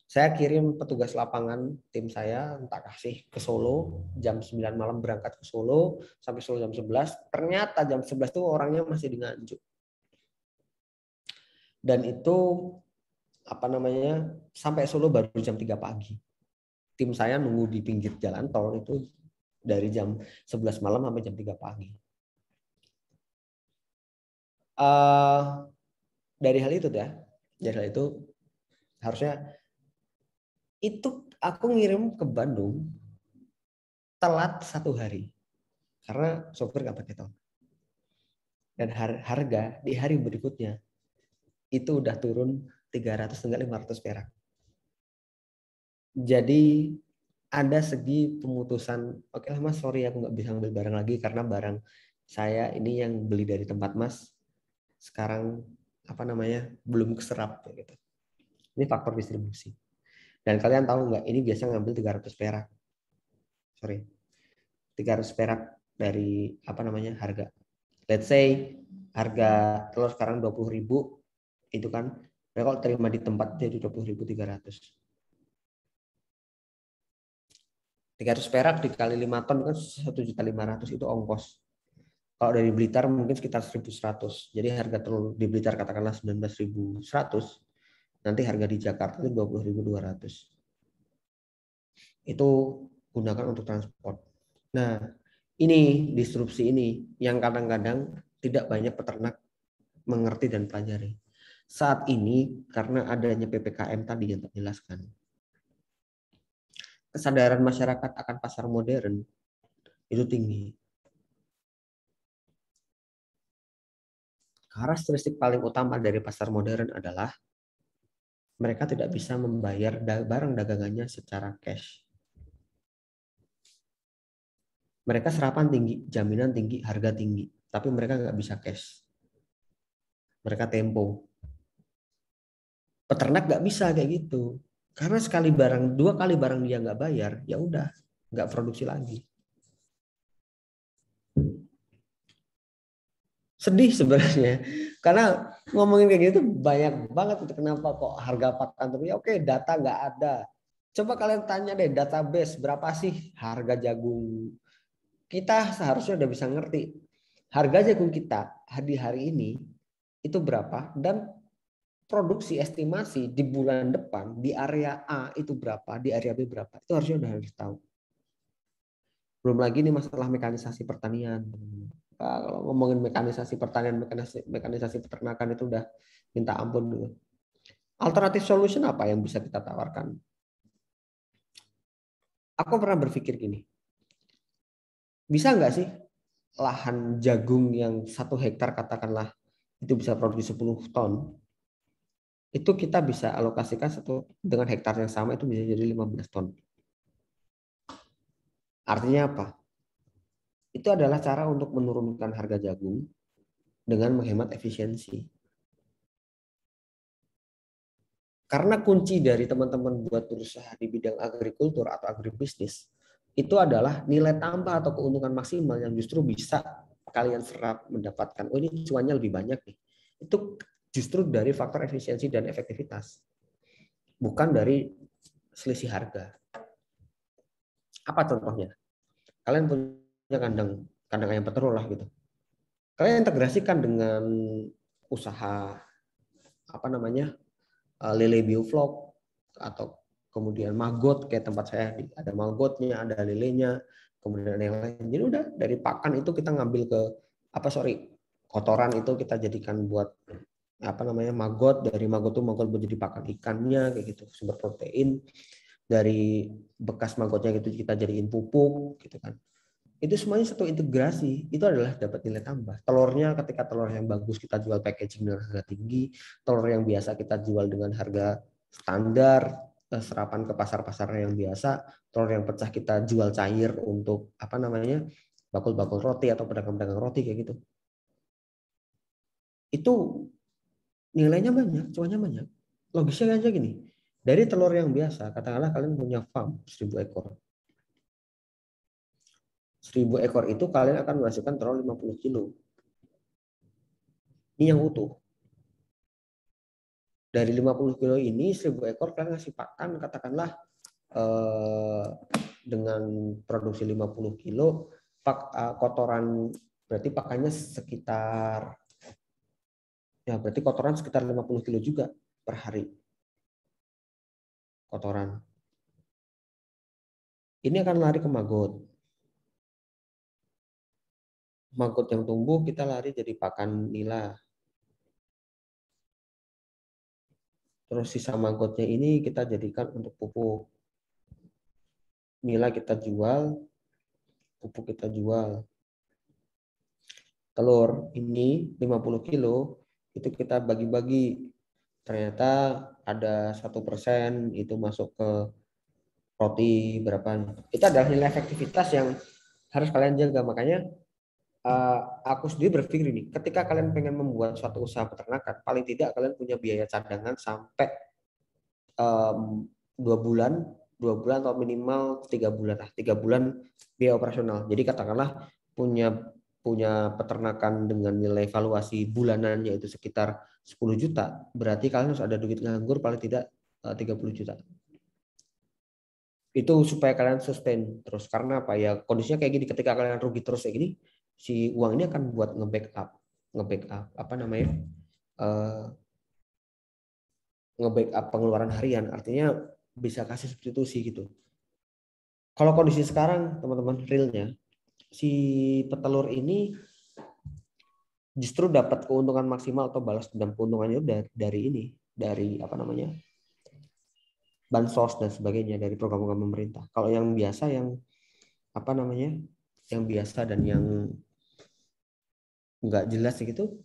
Saya kirim petugas lapangan tim saya, tak kasih ke Solo, jam 9 malam berangkat ke Solo, sampai Solo jam 11, ternyata jam 11 tuh orangnya masih di Nganjuk. Dan itu apa namanya, sampai Solo baru jam 3 pagi. Tim saya nunggu di pinggir jalan tol itu dari jam 11 malam sampai jam 3 pagi. Dari hal itu harusnya itu aku ngirim ke Bandung telat 1 hari karena sopir nggak pakai tol. Dan harga di hari berikutnya itu udah turun 300 hingga 500 perak. Jadi ada segi pemutusan, oke lah Mas, sorry aku nggak bisa ngambil barang lagi karena barang saya ini yang beli dari tempat Mas sekarang apa namanya belum keserap gitu. Ini faktor distribusi. Dan kalian tahu nggak, ini biasa ngambil 300 perak. Sorry. 300 perak dari apa namanya harga. Let's say harga telur sekarang 20.000, itu kan mereka kalau terima di tempat jadi 20.300. 300 perak dikali 5 ton kan 1.500.000 itu ongkos. Kalau dari Blitar mungkin sekitar 1.100. Jadi harga telur di Blitar katakanlah 19.100, nanti harga di Jakarta itu 20.200. Itu gunakan untuk transport. Nah, ini disrupsi ini yang kadang-kadang tidak banyak peternak mengerti dan pelajari. Saat ini karena adanya PPKM tadi yang tak jelaskan, kesadaran masyarakat akan pasar modern itu tinggi. Karakteristik paling utama dari pasar modern adalah mereka tidak bisa membayar barang dagangannya secara cash. Mereka serapan tinggi, jaminan tinggi, harga tinggi, tapi mereka nggak bisa cash. Mereka tempo. Peternak nggak bisa kayak gitu, karena sekali barang, 2 kali barang dia nggak bayar, ya udah nggak produksi lagi. sedih sebenarnya. Karena ngomongin kayak gitu banyak banget itu kenapa kok harga pakan terus. Oke, data nggak ada. Coba kalian tanya deh database berapa sih harga jagung. Kita seharusnya udah bisa ngerti harga jagung kita di hari ini itu berapa dan produksi estimasi di bulan depan di area A itu berapa, di area B berapa. Itu harusnya udah harus tahu. Belum lagi nih masalah mekanisasi pertanian. Nah, kalau ngomongin mekanisasi pertanian, mekanisasi peternakan itu udah minta ampun dulu. Alternatif solution apa yang bisa kita tawarkan? Aku pernah berpikir gini, bisa nggak sih lahan jagung yang 1 hektar katakanlah itu bisa produksi 10 ton, itu kita bisa alokasikan satu dengan hektar yang sama itu bisa jadi 15 ton. Artinya apa? Itu adalah cara untuk menurunkan harga jagung dengan menghemat efisiensi. Karena kunci dari teman-teman buat berusaha di bidang agrikultur atau agribisnis itu adalah nilai tambah atau keuntungan maksimal yang justru bisa kalian serap mendapatkan. Oh ini cuannya lebih banyak nih. Itu justru dari faktor efisiensi dan efektivitas, bukan dari selisih harga. Apa contohnya? Kalian punya kandang ayam petelur lah gitu. Kalian integrasikan dengan usaha apa namanya lele bioflok atau kemudian maggot kayak tempat saya ada maggotnya, ada lelenya, kemudian yang lain. Jadi udah dari pakan itu kita ngambil ke kotoran itu kita jadikan buat apa namanya maggot, dari maggot itu maggot buat jadi pakan ikannya kayak gitu, sumber protein. Dari bekas maggotnya gitu kita jadiin pupuk gitu kan. Itu semuanya satu integrasi, itu adalah dapat nilai tambah. Telurnya ketika telur yang bagus kita jual packaging dengan harga tinggi, telur yang biasa kita jual dengan harga standar, serapan ke pasar-pasar yang biasa, telur yang pecah kita jual cair untuk apa namanya bakul-bakul roti atau pedagang-pedagang roti kayak gitu. Itu nilainya banyak, cuannya banyak. Logisnya aja gini, dari telur yang biasa, katakanlah kalian punya farm 1000 ekor. 1000 ekor itu kalian akan menghasilkan telur 50 kilo. Ini yang utuh. Dari 50 kilo ini 1000 ekor kalian ngasih pakan katakanlah dengan produksi 50 kilo kotoran berarti pakannya sekitar ya berarti kotoran sekitar 50 kilo juga per hari kotoran. Ini akan lari ke maggot. Maggot yang tumbuh kita lari jadi pakan nila. Terus sisa maggotnya ini kita jadikan untuk pupuk. Nila kita jual, pupuk kita jual. Telur ini 50 kilo itu kita bagi-bagi. Ternyata ada 1% itu masuk ke roti berapa. Itu adalah nilai efektivitas yang harus kalian jaga. Makanya aku sendiri berpikir ini, ketika kalian pengen membuat suatu usaha peternakan, paling tidak kalian punya biaya cadangan sampai 2 bulan, 2 bulan atau minimal 3 bulan, 3 bulan biaya operasional. Jadi katakanlah punya punya peternakan dengan nilai valuasi bulanannya itu sekitar 10 juta, berarti kalian harus ada duit nganggur paling tidak 30 juta. Itu supaya kalian sustain terus. Karena apa ya, kondisinya kayak gini, ketika kalian rugi terus kayak gini, si uang ini akan buat nge-backup apa namanya? Nge-backup pengeluaran harian, artinya bisa kasih substitusi gitu. Kalau kondisi sekarang teman-teman realnya si petelur ini justru dapat keuntungan maksimal atau balas dendam keuntungannya dari ini, dari apa namanya bansos dan sebagainya, dari program-program pemerintah. Kalau yang biasa yang apa namanya yang biasa dan yang nggak jelas gitu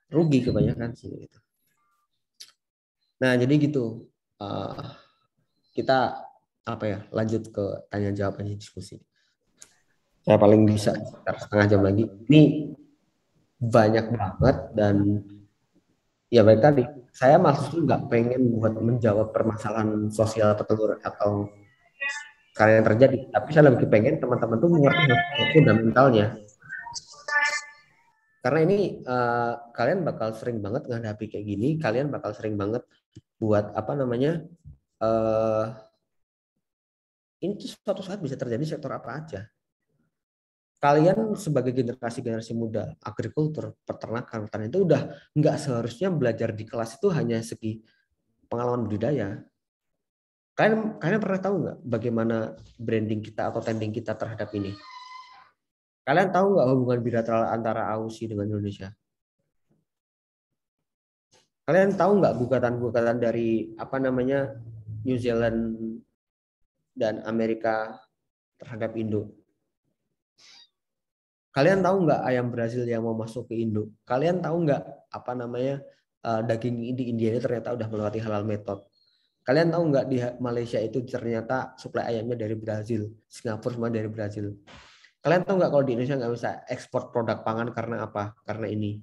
rugi kebanyakan sih gitu. Nah jadi gitu kita apa ya lanjut ke tanya jawab aja diskusi. Saya paling bisa sekitar setengah jam lagi. Ini banyak banget dan ya baik tadi. Saya maksudnya nggak pengen buat menjawab permasalahan sosial petelur atau karya yang terjadi, tapi saya lebih pengen teman-teman tuh mengerti fundamentalnya. Karena ini kalian bakal sering banget menghadapi kayak gini, kalian bakal sering banget buat apa namanya, ini tuh suatu saat bisa terjadi sektor apa aja. Kalian sebagai generasi muda, agrikultur, peternakan, pertanian itu udah nggak seharusnya belajar di kelas itu hanya segi pengalaman budidaya. Kalian pernah tahu nggak bagaimana branding kita atau standing kita terhadap ini? Kalian tahu nggak hubungan bilateral antara Aussie dengan Indonesia? Kalian tahu nggak gugatan-gugatan dari apa namanya New Zealand dan Amerika terhadap Indo? Kalian tahu nggak ayam Brazil yang mau masuk ke Indo? Kalian tahu nggak apa namanya daging di India ini ternyata udah melewati halal method? Kalian tahu nggak di Malaysia itu ternyata suplai ayamnya dari Brazil, Singapura semua dari Brazil. Kalian tahu nggak kalau di Indonesia nggak bisa ekspor produk pangan karena apa? Karena ini.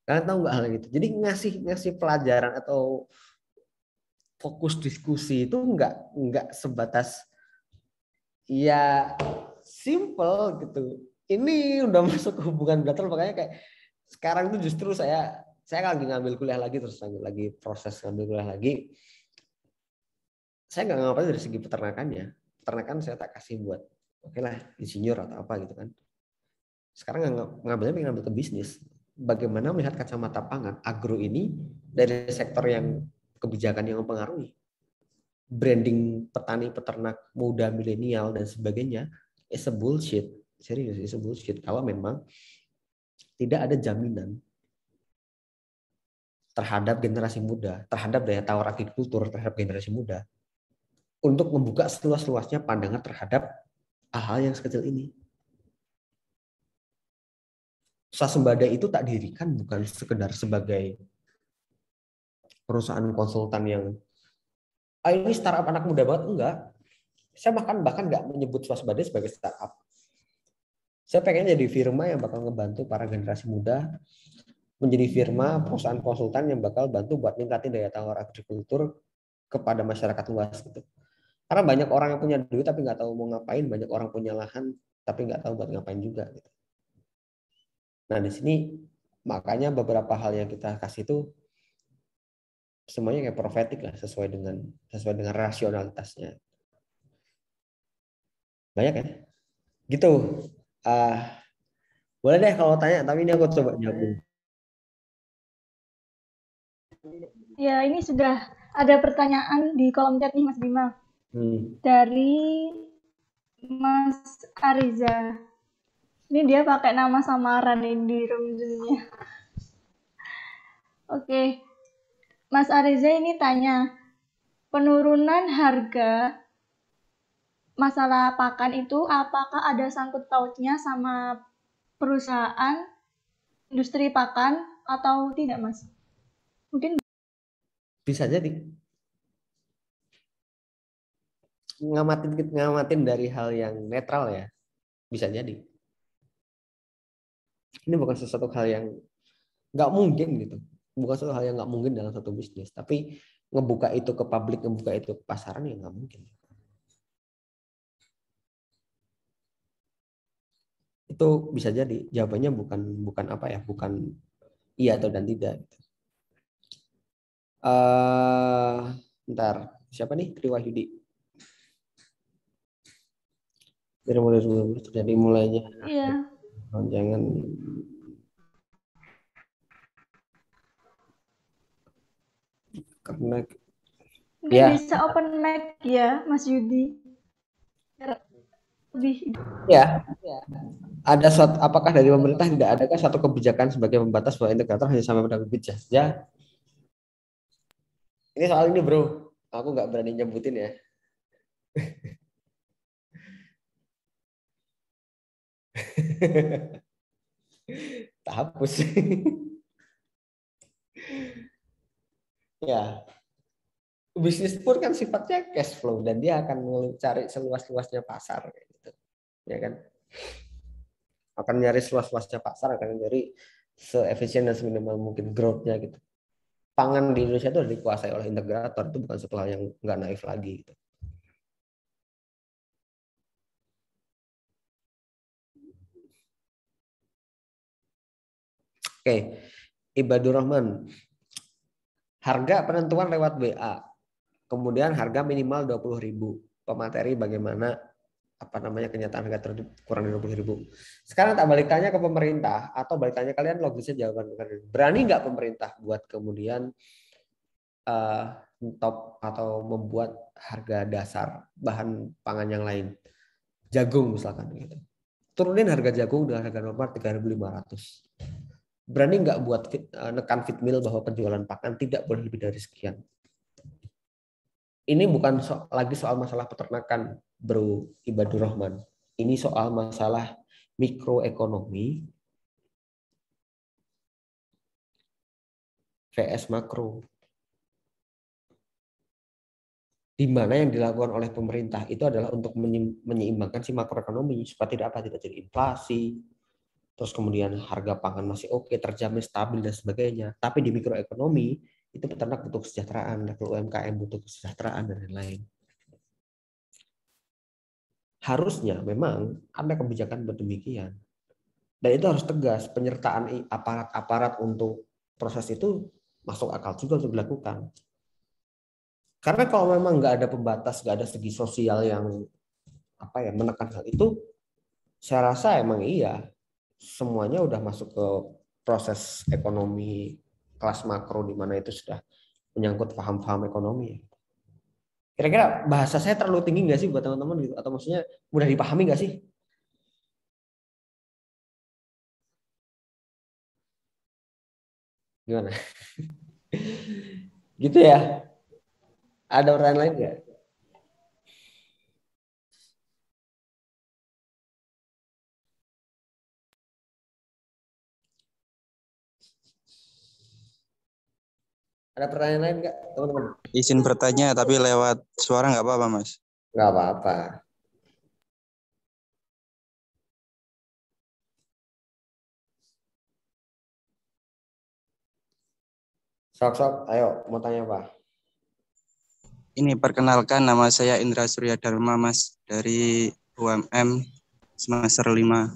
Kalian tahu nggak hal itu? Jadi ngasih ngasih pelajaran atau fokus diskusi itu nggak sebatas ya simple gitu. Ini udah masuk ke hubungan bilateral, makanya kayak sekarang tuh justru saya lagi ngambil kuliah lagi, terus lagi proses ngambil kuliah lagi. Saya nggak ngapain dari segi peternakannya. Peternakan saya tak kasih buat oke lah insinyur atau apa gitu kan. Sekarang ngambil ke bisnis. Bagaimana melihat kacamata pangan agro ini dari sektor yang kebijakan yang mempengaruhi branding petani peternak muda milenial dan sebagainya is a bullshit. Serius, is a bullshit kalau memang tidak ada jaminan terhadap generasi muda, terhadap daya tawar agrikultur terhadap generasi muda untuk membuka seluas-luasnya pandangan terhadap hal-hal yang sekecil ini. Swasembada itu tak didirikan bukan sekedar sebagai perusahaan konsultan yang ini startup anak muda banget, enggak. Saya bahkan nggak menyebut swasembada sebagai startup. Saya pengen jadi firma yang bakal ngebantu para generasi muda, menjadi firma perusahaan konsultan yang bakal bantu buat ningkatin daya tawar agrikultur kepada masyarakat luas gitu. Karena banyak orang yang punya duit tapi nggak tahu mau ngapain, banyak orang punya lahan tapi nggak tahu buat ngapain juga gitu. Nah di sini makanya beberapa hal yang kita kasih itu semuanya kayak profetik lah, sesuai dengan rasionalitasnya. Banyak ya gitu. uh, Boleh deh kalau tanya, tapi ini aku coba nyambung. Ya, ini sudah ada pertanyaan di kolom chat nih Mas Bima. Dari Mas Ariza. Ini dia pakai nama samaran ini di roomnya. Oke, Mas Ariza ini tanya, penurunan harga masalah pakan itu apakah ada sangkut pautnya sama perusahaan industri pakan atau tidak, Mas? Mungkin Bisa jadi ngamatin dari hal yang netral ya, bisa jadi. Ini bukan sesuatu hal yang nggak mungkin gitu, bukan sesuatu hal yang nggak mungkin dalam satu bisnis, tapi ngebuka itu ke publik, ngebuka itu ke pasaran ya nggak mungkin. Itu bisa jadi jawabannya bukan bukan apa ya, bukan iya atau dan tidak. Ntar siapa nih, Triwahyudi dari mulai dulu terjadi mulainya iya, jangan karena mungkin ya bisa open mic ya, Mas Yudi. Lebih ya ada suatu, apakah dari pemerintah tidak adakah satu kebijakan sebagai pembatas bahwa integrator hanya sampai pada bibit saja? Ini soal ini bro, aku nggak berani nyebutin ya. Tak hapus. Ya, bisnis pun kan sifatnya cash flow dan dia akan mencari seluas-luasnya pasar gitu. Ya kan? Akan nyari seluas-luasnya pasar, akan nyari seefisien dan seminimal mungkin growth-nya gitu. Pangan di Indonesia itu sudah dikuasai oleh integrator, itu bukan suatu hal yang nggak naif lagi gitu. Oke, Ibadur Rahman. Harga penentuan lewat WA. Kemudian harga minimal 20.000. Pemateri bagaimana kenyataan harga kurang dari 20.000. Sekarang tak balik tanya ke pemerintah atau balik tanya kalian logisnya jawaban. Berani nggak pemerintah buat kemudian top atau membuat harga dasar bahan pangan yang lain, jagung misalkan gitu, turunin harga jagung dengan harga normal 3.500. Berani nggak buat nekan Fitmil bahwa penjualan pakan tidak boleh lebih dari sekian? Ini bukan lagi soal masalah peternakan, Bro Ibadur Rahman. Ini soal masalah mikroekonomi vs makro. Di mana yang dilakukan oleh pemerintah itu adalah untuk menyeimbangkan si makroekonomi supaya tidak jadi inflasi, terus kemudian harga pangan masih oke, terjamin stabil dan sebagainya. Tapi di mikroekonomi itu peternak butuh kesejahteraan, level UMKM butuh kesejahteraan dan lain-lain. Harusnya memang ada kebijakan berdemikian. Dan itu harus tegas, penyertaan aparat-aparat untuk proses itu masuk akal juga untuk dilakukan. Karena kalau memang nggak ada pembatas, nggak ada segi sosial yang menekan hal itu, saya rasa emang iya, semuanya udah masuk ke proses ekonomi kelas makro di mana itu sudah menyangkut paham-paham ekonomi. Kira-kira bahasa saya terlalu tinggi nggak sih buat teman-teman gitu? Atau maksudnya mudah dipahami nggak sih? Gimana? Gitu ya? Ada orang lain nggak? Ada pertanyaan lain nggak, teman-teman? Izin bertanya, tapi lewat suara nggak apa-apa, Mas? Nggak apa-apa. Sok-sok, ayo mau tanya apa? Ini perkenalkan, nama saya Indra Surya Dharma, Mas, dari UMM semester 5.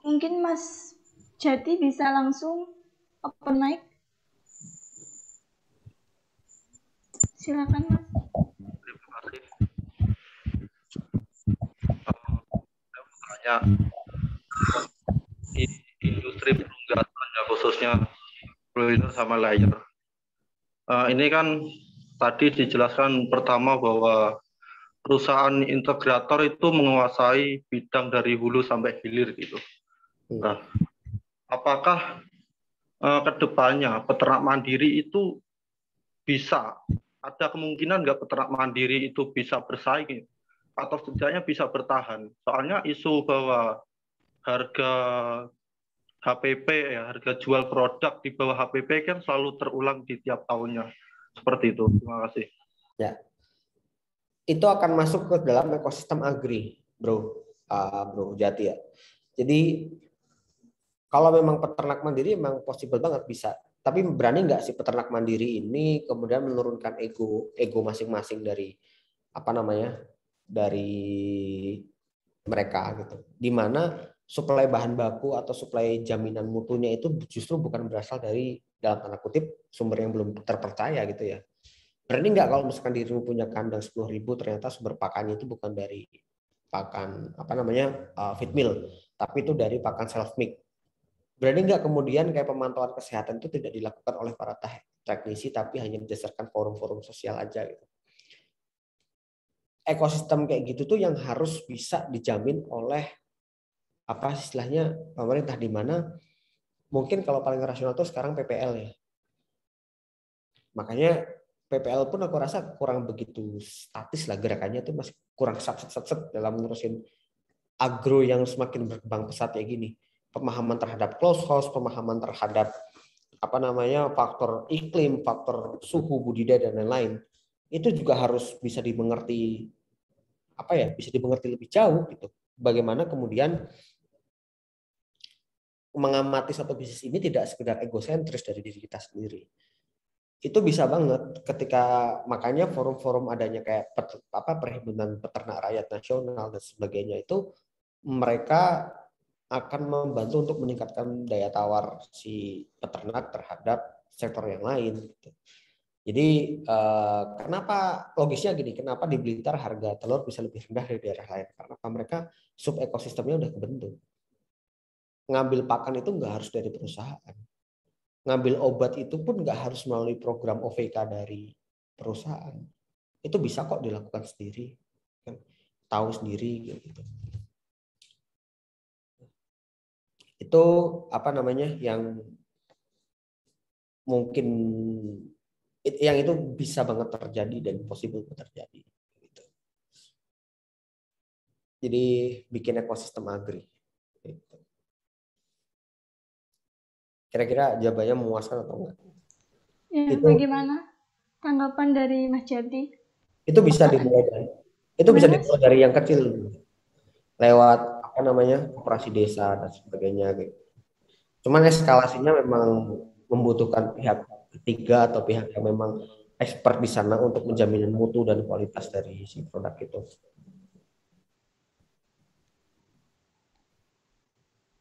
Mungkin Mas Jati bisa langsung open mic. Silakan, Mas. Terima kasih. Saya industri perunggasan ya, khususnya broiler sama layer. Ini kan tadi dijelaskan pertama bahwa perusahaan integrator itu menguasai bidang dari hulu sampai hilir gitu. Nah, apakah kedepannya peternak mandiri itu bisa, ada kemungkinan nggak peternak mandiri itu bisa bersaing atau setidaknya bisa bertahan? Soalnya isu bahwa harga HPP ya, harga jual produk di bawah HPP kan selalu terulang di tiap tahunnya. Seperti itu. Terima kasih. Ya. Itu akan masuk ke dalam ekosistem agri, Bro Jati ya. Jadi kalau memang peternak mandiri memang possible banget bisa. Tapi berani nggak sih peternak mandiri ini kemudian menurunkan ego masing-masing dari dari mereka gitu. Di mana suplai bahan baku atau suplai jaminan mutunya itu justru bukan berasal dari dalam tanda kutip sumber yang belum terpercaya gitu ya. Berani nggak kalau misalkan dirimu punya kandang 10.000 ternyata sumber pakannya itu bukan dari pakan feed mill, tapi itu dari pakan self milk. Berani nggak kemudian kayak pemantauan kesehatan itu tidak dilakukan oleh para teknisi tapi hanya berdasarkan forum-forum sosial aja gitu. Ekosistem kayak gitu tuh yang harus bisa dijamin oleh istilahnya pemerintah, di mana mungkin kalau paling rasional tuh sekarang PPL ya. Makanya PPL pun aku rasa kurang begitu statis lah gerakannya, tuh masih kurang set dalam ngurusin agro yang semakin berkembang pesat kayak gini. Pemahaman terhadap close house, pemahaman terhadap faktor iklim, faktor suhu budidaya dan lain-lain, itu juga harus bisa dimengerti bisa dimengerti lebih jauh gitu. Bagaimana kemudian mengamati satu bisnis ini tidak sekedar egosentris dari diri kita sendiri. Itu bisa banget ketika makanya forum-forum adanya kayak perhimpunan peternak rakyat nasional dan sebagainya itu mereka akan membantu untuk meningkatkan daya tawar si peternak terhadap sektor yang lain. Jadi kenapa logisnya gini? Kenapa di Blitar harga telur bisa lebih rendah dari daerah lain? Karena mereka sub ekosistemnya udah kebentuk. Ngambil pakan itu nggak harus dari perusahaan. Ngambil obat itu pun nggak harus melalui program OVK dari perusahaan. Itu bisa kok dilakukan sendiri, tahu sendiri gitu. Itu apa namanya yang mungkin yang itu bisa banget terjadi dan possible terjadi. Gitu. Jadi bikin ekosistem agri. Gitu. Kira-kira jawabannya memuaskan atau enggak? Ya, itu, bagaimana tanggapan dari Mas Jati? Itu bisa dimulai dari yang kecil, lewat apa namanya operasi desa dan sebagainya gitu. Cuman eskalasinya memang membutuhkan pihak ketiga atau pihak yang memang expert di sana untuk menjamin mutu dan kualitas dari si produk itu.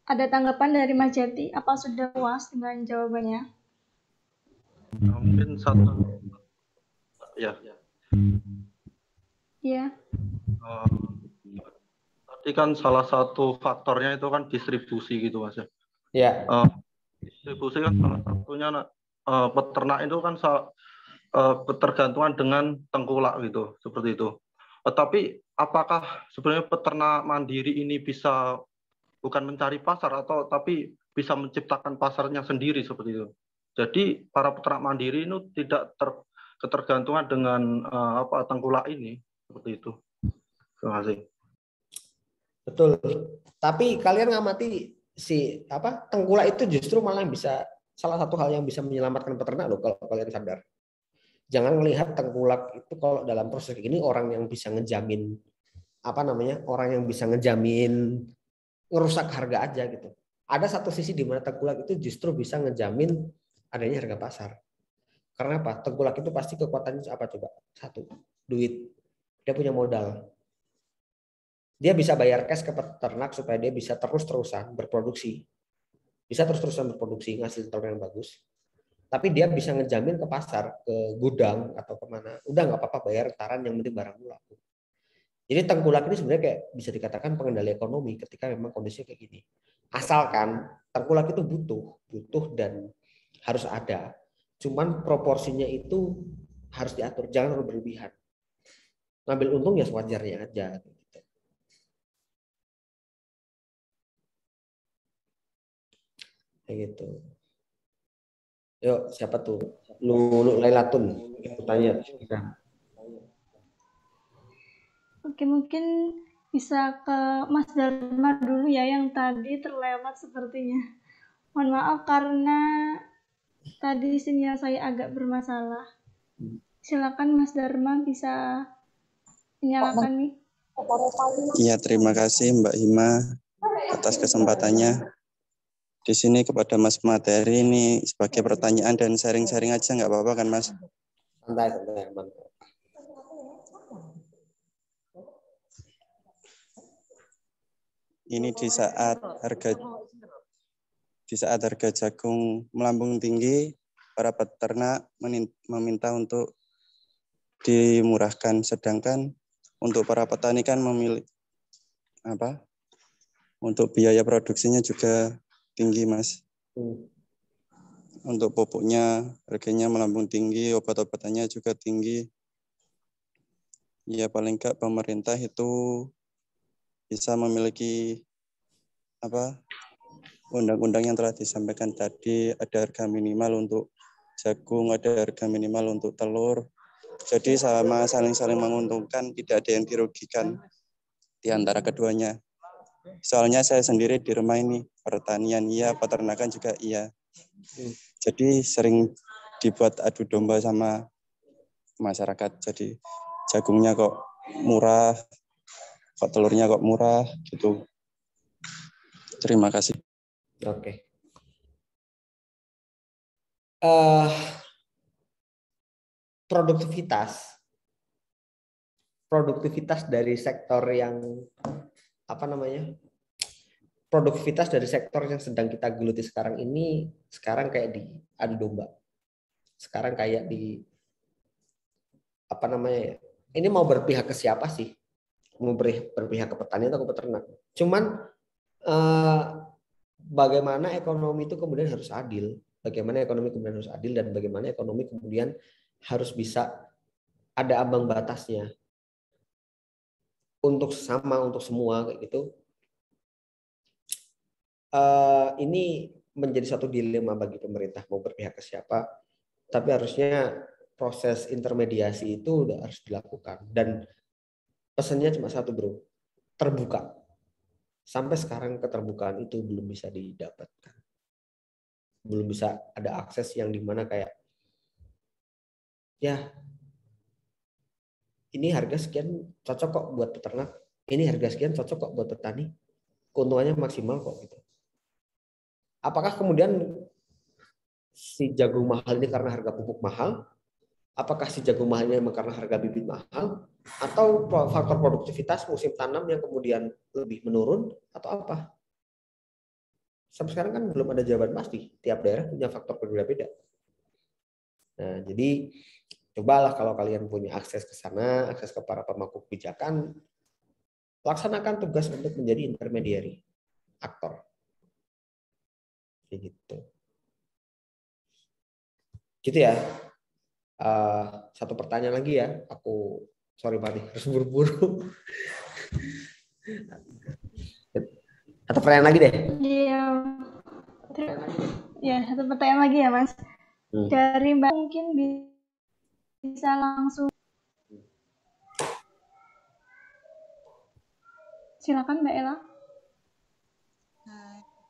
Ada tanggapan dari Mas Jati? Apa sudah puas dengan jawabannya? Mungkin satu, ya. Iya. Tadi kan salah satu faktornya itu kan distribusi gitu Mas ya. Ya. Distribusi kan salah satunya peternak itu kan ketergantungan dengan tengkulak gitu, seperti itu. Tapi apakah sebenarnya peternak mandiri ini bisa bukan mencari pasar tapi bisa menciptakan pasarnya sendiri seperti itu. Jadi para peternak mandiri itu tidak ketergantungan dengan tengkulak ini seperti itu. Terima kasih. Betul. Tapi kalian ngamati si tengkulak itu justru malah bisa salah satu hal yang bisa menyelamatkan peternak loh kalau kalian sadar. Jangan melihat tengkulak itu kalau dalam proses ini orang yang bisa ngejamin orang yang bisa ngejamin ngerusak harga aja gitu. Ada satu sisi di mana tengkulak itu justru bisa ngejamin adanya harga pasar. Karena apa? Tengkulak itu pasti kekuatannya apa coba? Satu, duit. Dia punya modal. Dia bisa bayar cash ke peternak supaya dia bisa terus-terusan berproduksi. Bisa terus-terusan berproduksi, ngasih telur yang bagus. Tapi dia bisa ngejamin ke pasar, ke gudang, atau kemana. Udah nggak apa-apa bayar taran, yang penting barang laku. Jadi tengkulak ini sebenarnya kayak bisa dikatakan pengendali ekonomi ketika memang kondisinya kayak gini. Asalkan tengkulak itu butuh dan harus ada. Cuman proporsinya itu harus diatur, jangan terlalu berlebihan. Ngambil untung ya sewajarnya aja. Kayak gitu. Yuk, siapa tuh? Lulu Lailatun. Aku tanya. Oke, mungkin bisa ke Mas Dharma dulu ya, yang tadi terlewat sepertinya. Mohon maaf karena tadi sinyal saya agak bermasalah. Silakan Mas Dharma bisa menyalakan nih. Iya, terima kasih Mbak Hima atas kesempatannya. Di sini kepada Mas Materi ini sebagai pertanyaan dan sharing-sharing aja nggak apa-apa kan Mas? Santai. Ini di saat harga jagung melambung tinggi, para peternak meminta untuk dimurahkan, sedangkan untuk para petani kan untuk biaya produksinya juga tinggi Mas. Untuk pupuknya harganya melambung tinggi, obat-obatannya juga tinggi. Ya paling enggak pemerintah itu bisa memiliki undang-undang yang telah disampaikan tadi, ada harga minimal untuk jagung, ada harga minimal untuk telur. Jadi sama saling menguntungkan, tidak ada yang dirugikan di antara keduanya. Soalnya saya sendiri di rumah ini pertanian iya, peternakan juga iya. Jadi sering dibuat adu domba sama masyarakat. Jadi jagungnya kok murah, kok telurnya kok murah gitu. Terima kasih. Oke. Produktivitas dari sektor yang produktivitas dari sektor yang sedang kita geluti sekarang ini sekarang kayak di adu domba. Sekarang kayak di apa namanya ya? Ini mau berpihak ke siapa sih? Mau berpihak ke petani atau ke peternak? Cuman bagaimana ekonomi itu kemudian harus adil, bagaimana ekonomi kemudian harus adil, dan bagaimana ekonomi kemudian harus bisa ada ambang batasnya untuk sama, untuk semua kayak gitu. Ini menjadi satu dilema bagi pemerintah mau berpihak ke siapa, tapi harusnya proses intermediasi itu udah harus dilakukan. Dan pesannya cuma satu bro, terbuka. Sampai sekarang keterbukaan itu belum bisa didapatkan. Belum bisa ada akses yang dimana kayak, ya ini harga sekian cocok kok buat peternak, ini harga sekian cocok kok buat petani, keuntungannya maksimal kok gitu. Apakah kemudian si jagung mahal ini karena harga pupuk mahal? Apakah si jagung mahalnya memang karena harga bibit mahal? Atau faktor produktivitas musim tanam yang kemudian lebih menurun? Atau apa? Sampai sekarang kan belum ada jawaban pasti. Tiap daerah punya faktor berbeda-beda. Nah, jadi cobalah kalau kalian punya akses ke sana, akses ke para pemangku kebijakan, laksanakan tugas untuk menjadi intermediary, aktor. Gitu. Gitu ya. Satu pertanyaan lagi ya. Aku sorry Pak, harus buru-buru. Atau pertanyaan lagi deh. Iya. Ya, satu pertanyaan lagi ya, Mas. Dari Mbak mungkin bisa langsung. Silakan Mbak Ella.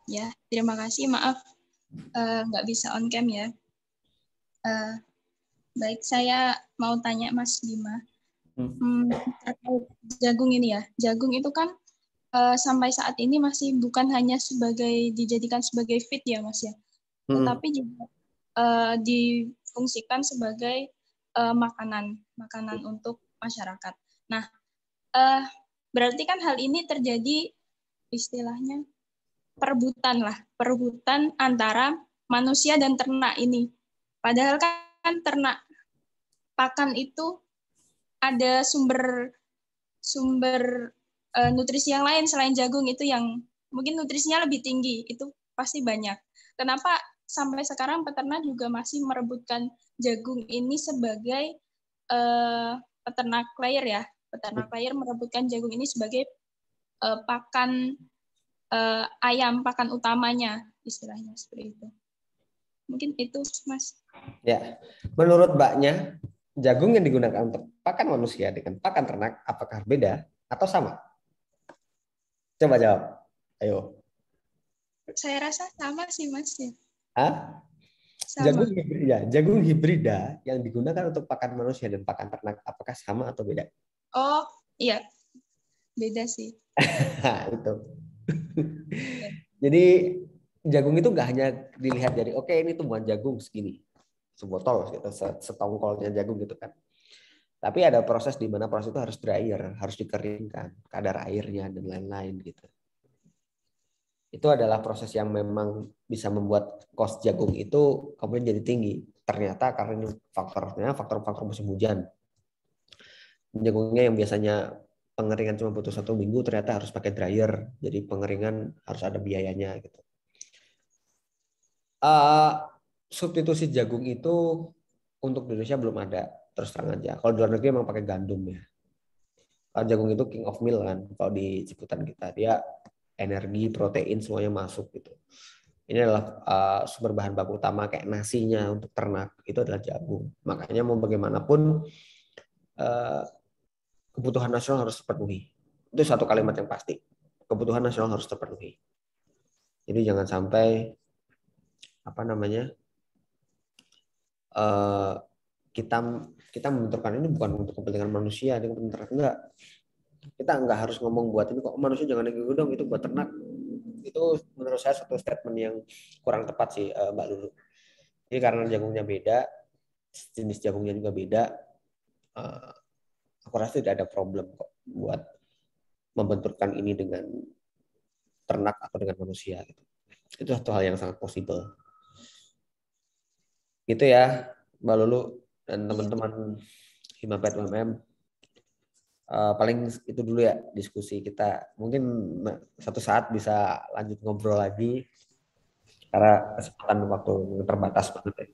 Ya, terima kasih. Maaf, nggak bisa on cam ya. Baik, saya mau tanya Mas Bima. Terkait jagung ini ya. Jagung itu kan sampai saat ini masih bukan hanya dijadikan sebagai feed ya Mas ya. Tetapi juga difungsikan sebagai makanan untuk masyarakat. Nah, berarti kan hal ini terjadi istilahnya perebutan antara manusia dan ternak ini. Padahal kan ternak pakan itu ada sumber nutrisi yang lain selain jagung itu yang mungkin nutrisinya lebih tinggi, itu pasti banyak. Kenapa sampai sekarang peternak juga masih merebutkan jagung ini sebagai peternak layer ya? Peternak layer merebutkan jagung ini sebagai pakan ayam, pakan utamanya, istilahnya seperti itu. Mungkin itu, Mas. Ya, menurut Mbaknya, jagung yang digunakan untuk pakan manusia dengan pakan ternak, apakah beda atau sama? Coba jawab. Ayo. Saya rasa sama sih, Mas. Ya. Hah? Sama. Jagung hibrida yang digunakan untuk pakan manusia dan pakan ternak, apakah sama atau beda? Oh, iya. Beda sih. Itu. Jadi jagung itu nggak hanya dilihat dari oke ini tumbuhan jagung segini, sebotol gitu, setongkolnya jagung gitu kan. Tapi ada proses di mana proses itu harus dryer, harus dikeringkan, kadar airnya dan lain-lain gitu. Itu adalah proses yang memang bisa membuat cost jagung itu kemudian jadi tinggi. Ternyata karena ini faktor musim hujan. Jagungnya yang biasanya pengeringan cuma butuh 1 minggu ternyata harus pakai dryer, jadi pengeringan harus ada biayanya gitu. Substitusi jagung itu untuk Indonesia belum ada, terus terang aja. Kalau di luar negeri memang pakai gandum ya. Kalau jagung itu king of meal kan, kalau di sebutan kita dia energi, protein semuanya masuk gitu. Ini adalah sumber bahan baku utama kayak nasinya untuk ternak itu adalah jagung. Makanya mau bagaimanapun kebutuhan nasional harus terpenuhi. Itu satu kalimat yang pasti. Kebutuhan nasional harus terpenuhi. Jadi jangan sampai kita membenturkan ini bukan untuk kepentingan manusia, dengan ternak enggak. Kita enggak harus ngomong buat ini kok manusia jangan lagi dong, itu buat ternak. Itu menurut saya satu statement yang kurang tepat sih Mbak Lulu. Jadi karena jagungnya beda, jenis jagungnya juga beda, aku rasa tidak ada problem kok buat membenturkan ini dengan ternak atau dengan manusia gitu. Itu satu hal yang sangat possible. Gitu ya, Mbak Lulu dan teman-teman Himapet UMM. Paling itu dulu ya diskusi kita. Mungkin satu saat bisa lanjut ngobrol lagi karena kesempatan waktu terbatas banget ya.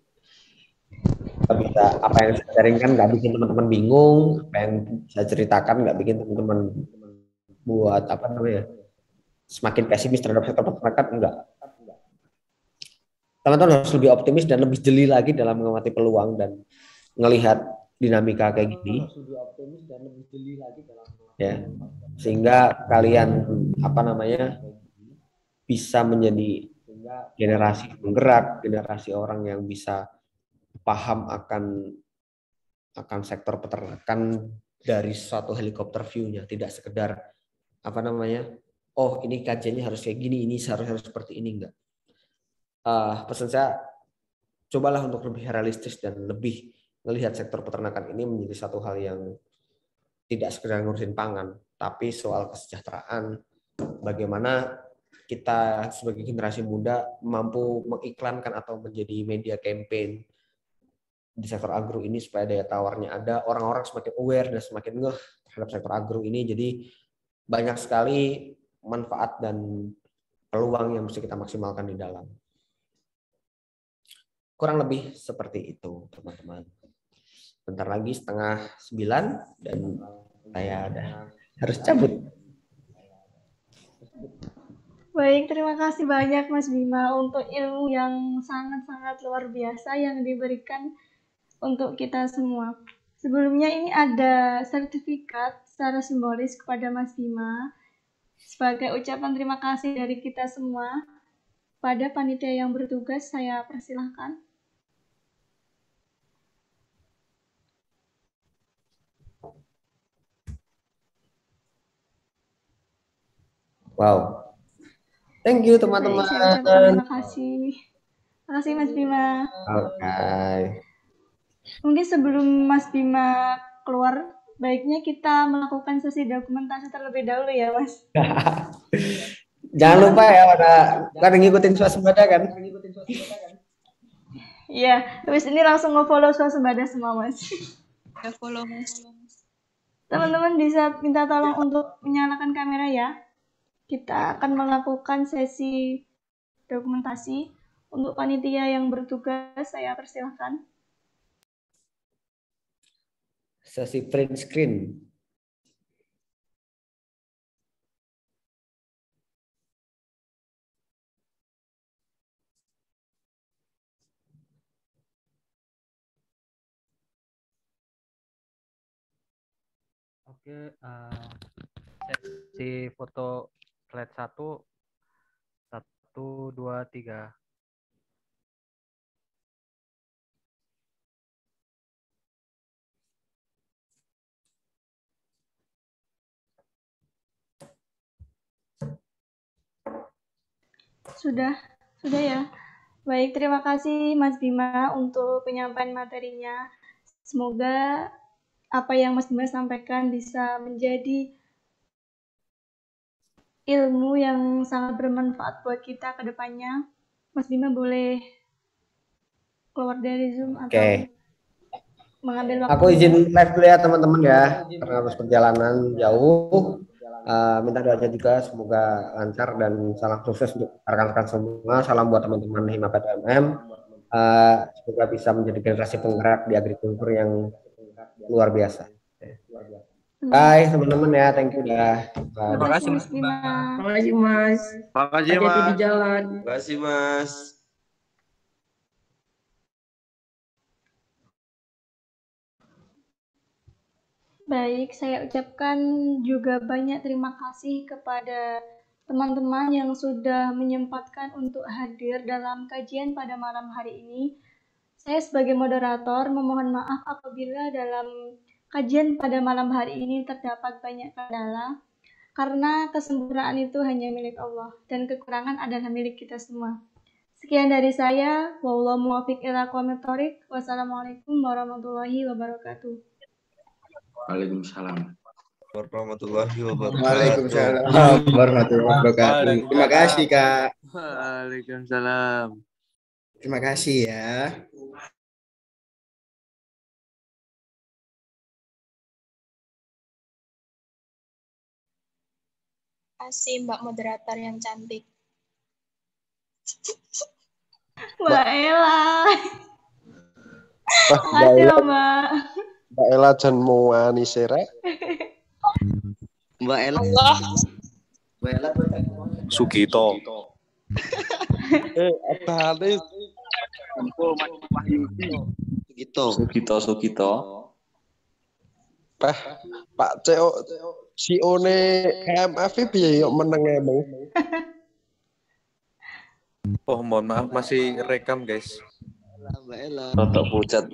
Kita bisa apa yang saya sharing kan nggak bikin teman-teman bingung, apa yang saya ceritakan nggak bikin teman-teman buat apa namanya semakin pesimis terhadap sektor peternakan, enggak. Teman-teman harus lebih optimis dan lebih jeli lagi dalam mengamati peluang dan melihat dinamika kayak gini. Ya, sehingga kalian apa namanya bisa menjadi generasi penggerak, generasi orang yang bisa paham akan sektor peternakan dari suatu helikopter view-nya, tidak sekedar apa namanya, oh ini kajiannya harus kayak gini, ini harus seperti ini, enggak. Pesan saya, cobalah untuk lebih realistis dan lebih melihat sektor peternakan ini menjadi satu hal yang tidak sekedar ngurusin pangan, tapi soal kesejahteraan, bagaimana kita sebagai generasi muda mampu mengiklankan atau menjadi media campaign di sektor agro ini supaya daya tawarnya ada, orang-orang semakin aware dan semakin ngeh terhadap sektor agro ini. Jadi banyak sekali manfaat dan peluang yang mesti kita maksimalkan di dalam. Kurang lebih seperti itu, teman-teman. Bentar lagi 8:30 dan saya harus cabut. Baik, terima kasih banyak Mas Bima untuk ilmu yang sangat-sangat luar biasa yang diberikan untuk kita semua. Sebelumnya ini ada sertifikat secara simbolis kepada Mas Bima sebagai ucapan terima kasih dari kita semua. Pada panitia yang bertugas, saya persilahkan. Wow. Thank you teman-teman. Saya ucapkan terima kasih. Terima kasih Mas Bima. Oke. Mungkin sebelum Mas Bima keluar, baiknya kita melakukan sesi dokumentasi terlebih dahulu ya Mas. Jangan lupa ya, pada ngikutin swasembada kan? Iya, habis ini langsung nge-follow swasembada semua Mas. Follow Mas. Teman-teman bisa minta tolong untuk menyalakan kamera ya. Kita akan melakukan sesi dokumentasi. Untuk panitia yang bertugas, saya persilahkan. Sesi print screen. Oke, sesi foto slide 1, 1, 2, 3. Sudah ya. Baik, terima kasih Mas Bima untuk penyampaian materinya. Semoga apa yang Mas Bima sampaikan bisa menjadi ilmu yang sangat bermanfaat buat kita ke depannya. Mas Bima boleh keluar dari Zoom atau mengambil waktu. Aku izin live dulu ya teman-teman ya, karena harus perjalanan jauh. Minta doanya juga semoga lancar dan salam sukses untuk rekan-rekan semua. Salam buat teman-teman Himapet UMM. Semoga bisa menjadi generasi penggerak di agrikultur yang luar biasa. Bye teman-teman ya, thank you udah. Terima kasih Mas Bima. Terima kasih Mas. Terima kasih Hati-hati Mas. di jalan. Terima kasih Mas. Baik, saya ucapkan juga banyak terima kasih kepada teman-teman yang sudah menyempatkan untuk hadir dalam kajian pada malam hari ini. Saya sebagai moderator memohon maaf apabila dalam kajian pada malam hari ini terdapat banyak kendala, karena kesempurnaan itu hanya milik Allah dan kekurangan adalah milik kita semua. Sekian dari saya. Wallahu muwaffiq ila aqwamit thoriq. Wassalamualaikum warahmatullahi wabarakatuh. Waalaikumsalam. warahmatullahi wabarakatuh. Waalaikumsalam warahmatullahi wabarakatuh. Terima kasih, Kak. Waalaikumsalam. Terima kasih ya. Kasih Mbak moderator yang cantik. Mbak Ella. Mbak Ella. Mbak. Mbak Ella jan muani sere. Mbak Ella. Mbak Ella Sugito. Apa hal Sugito. Pak CEO CEO-ne KMF piye yo meneng emang. Oh, mohon maaf masih rekam, guys. Mbak Ella. Rotok pucat.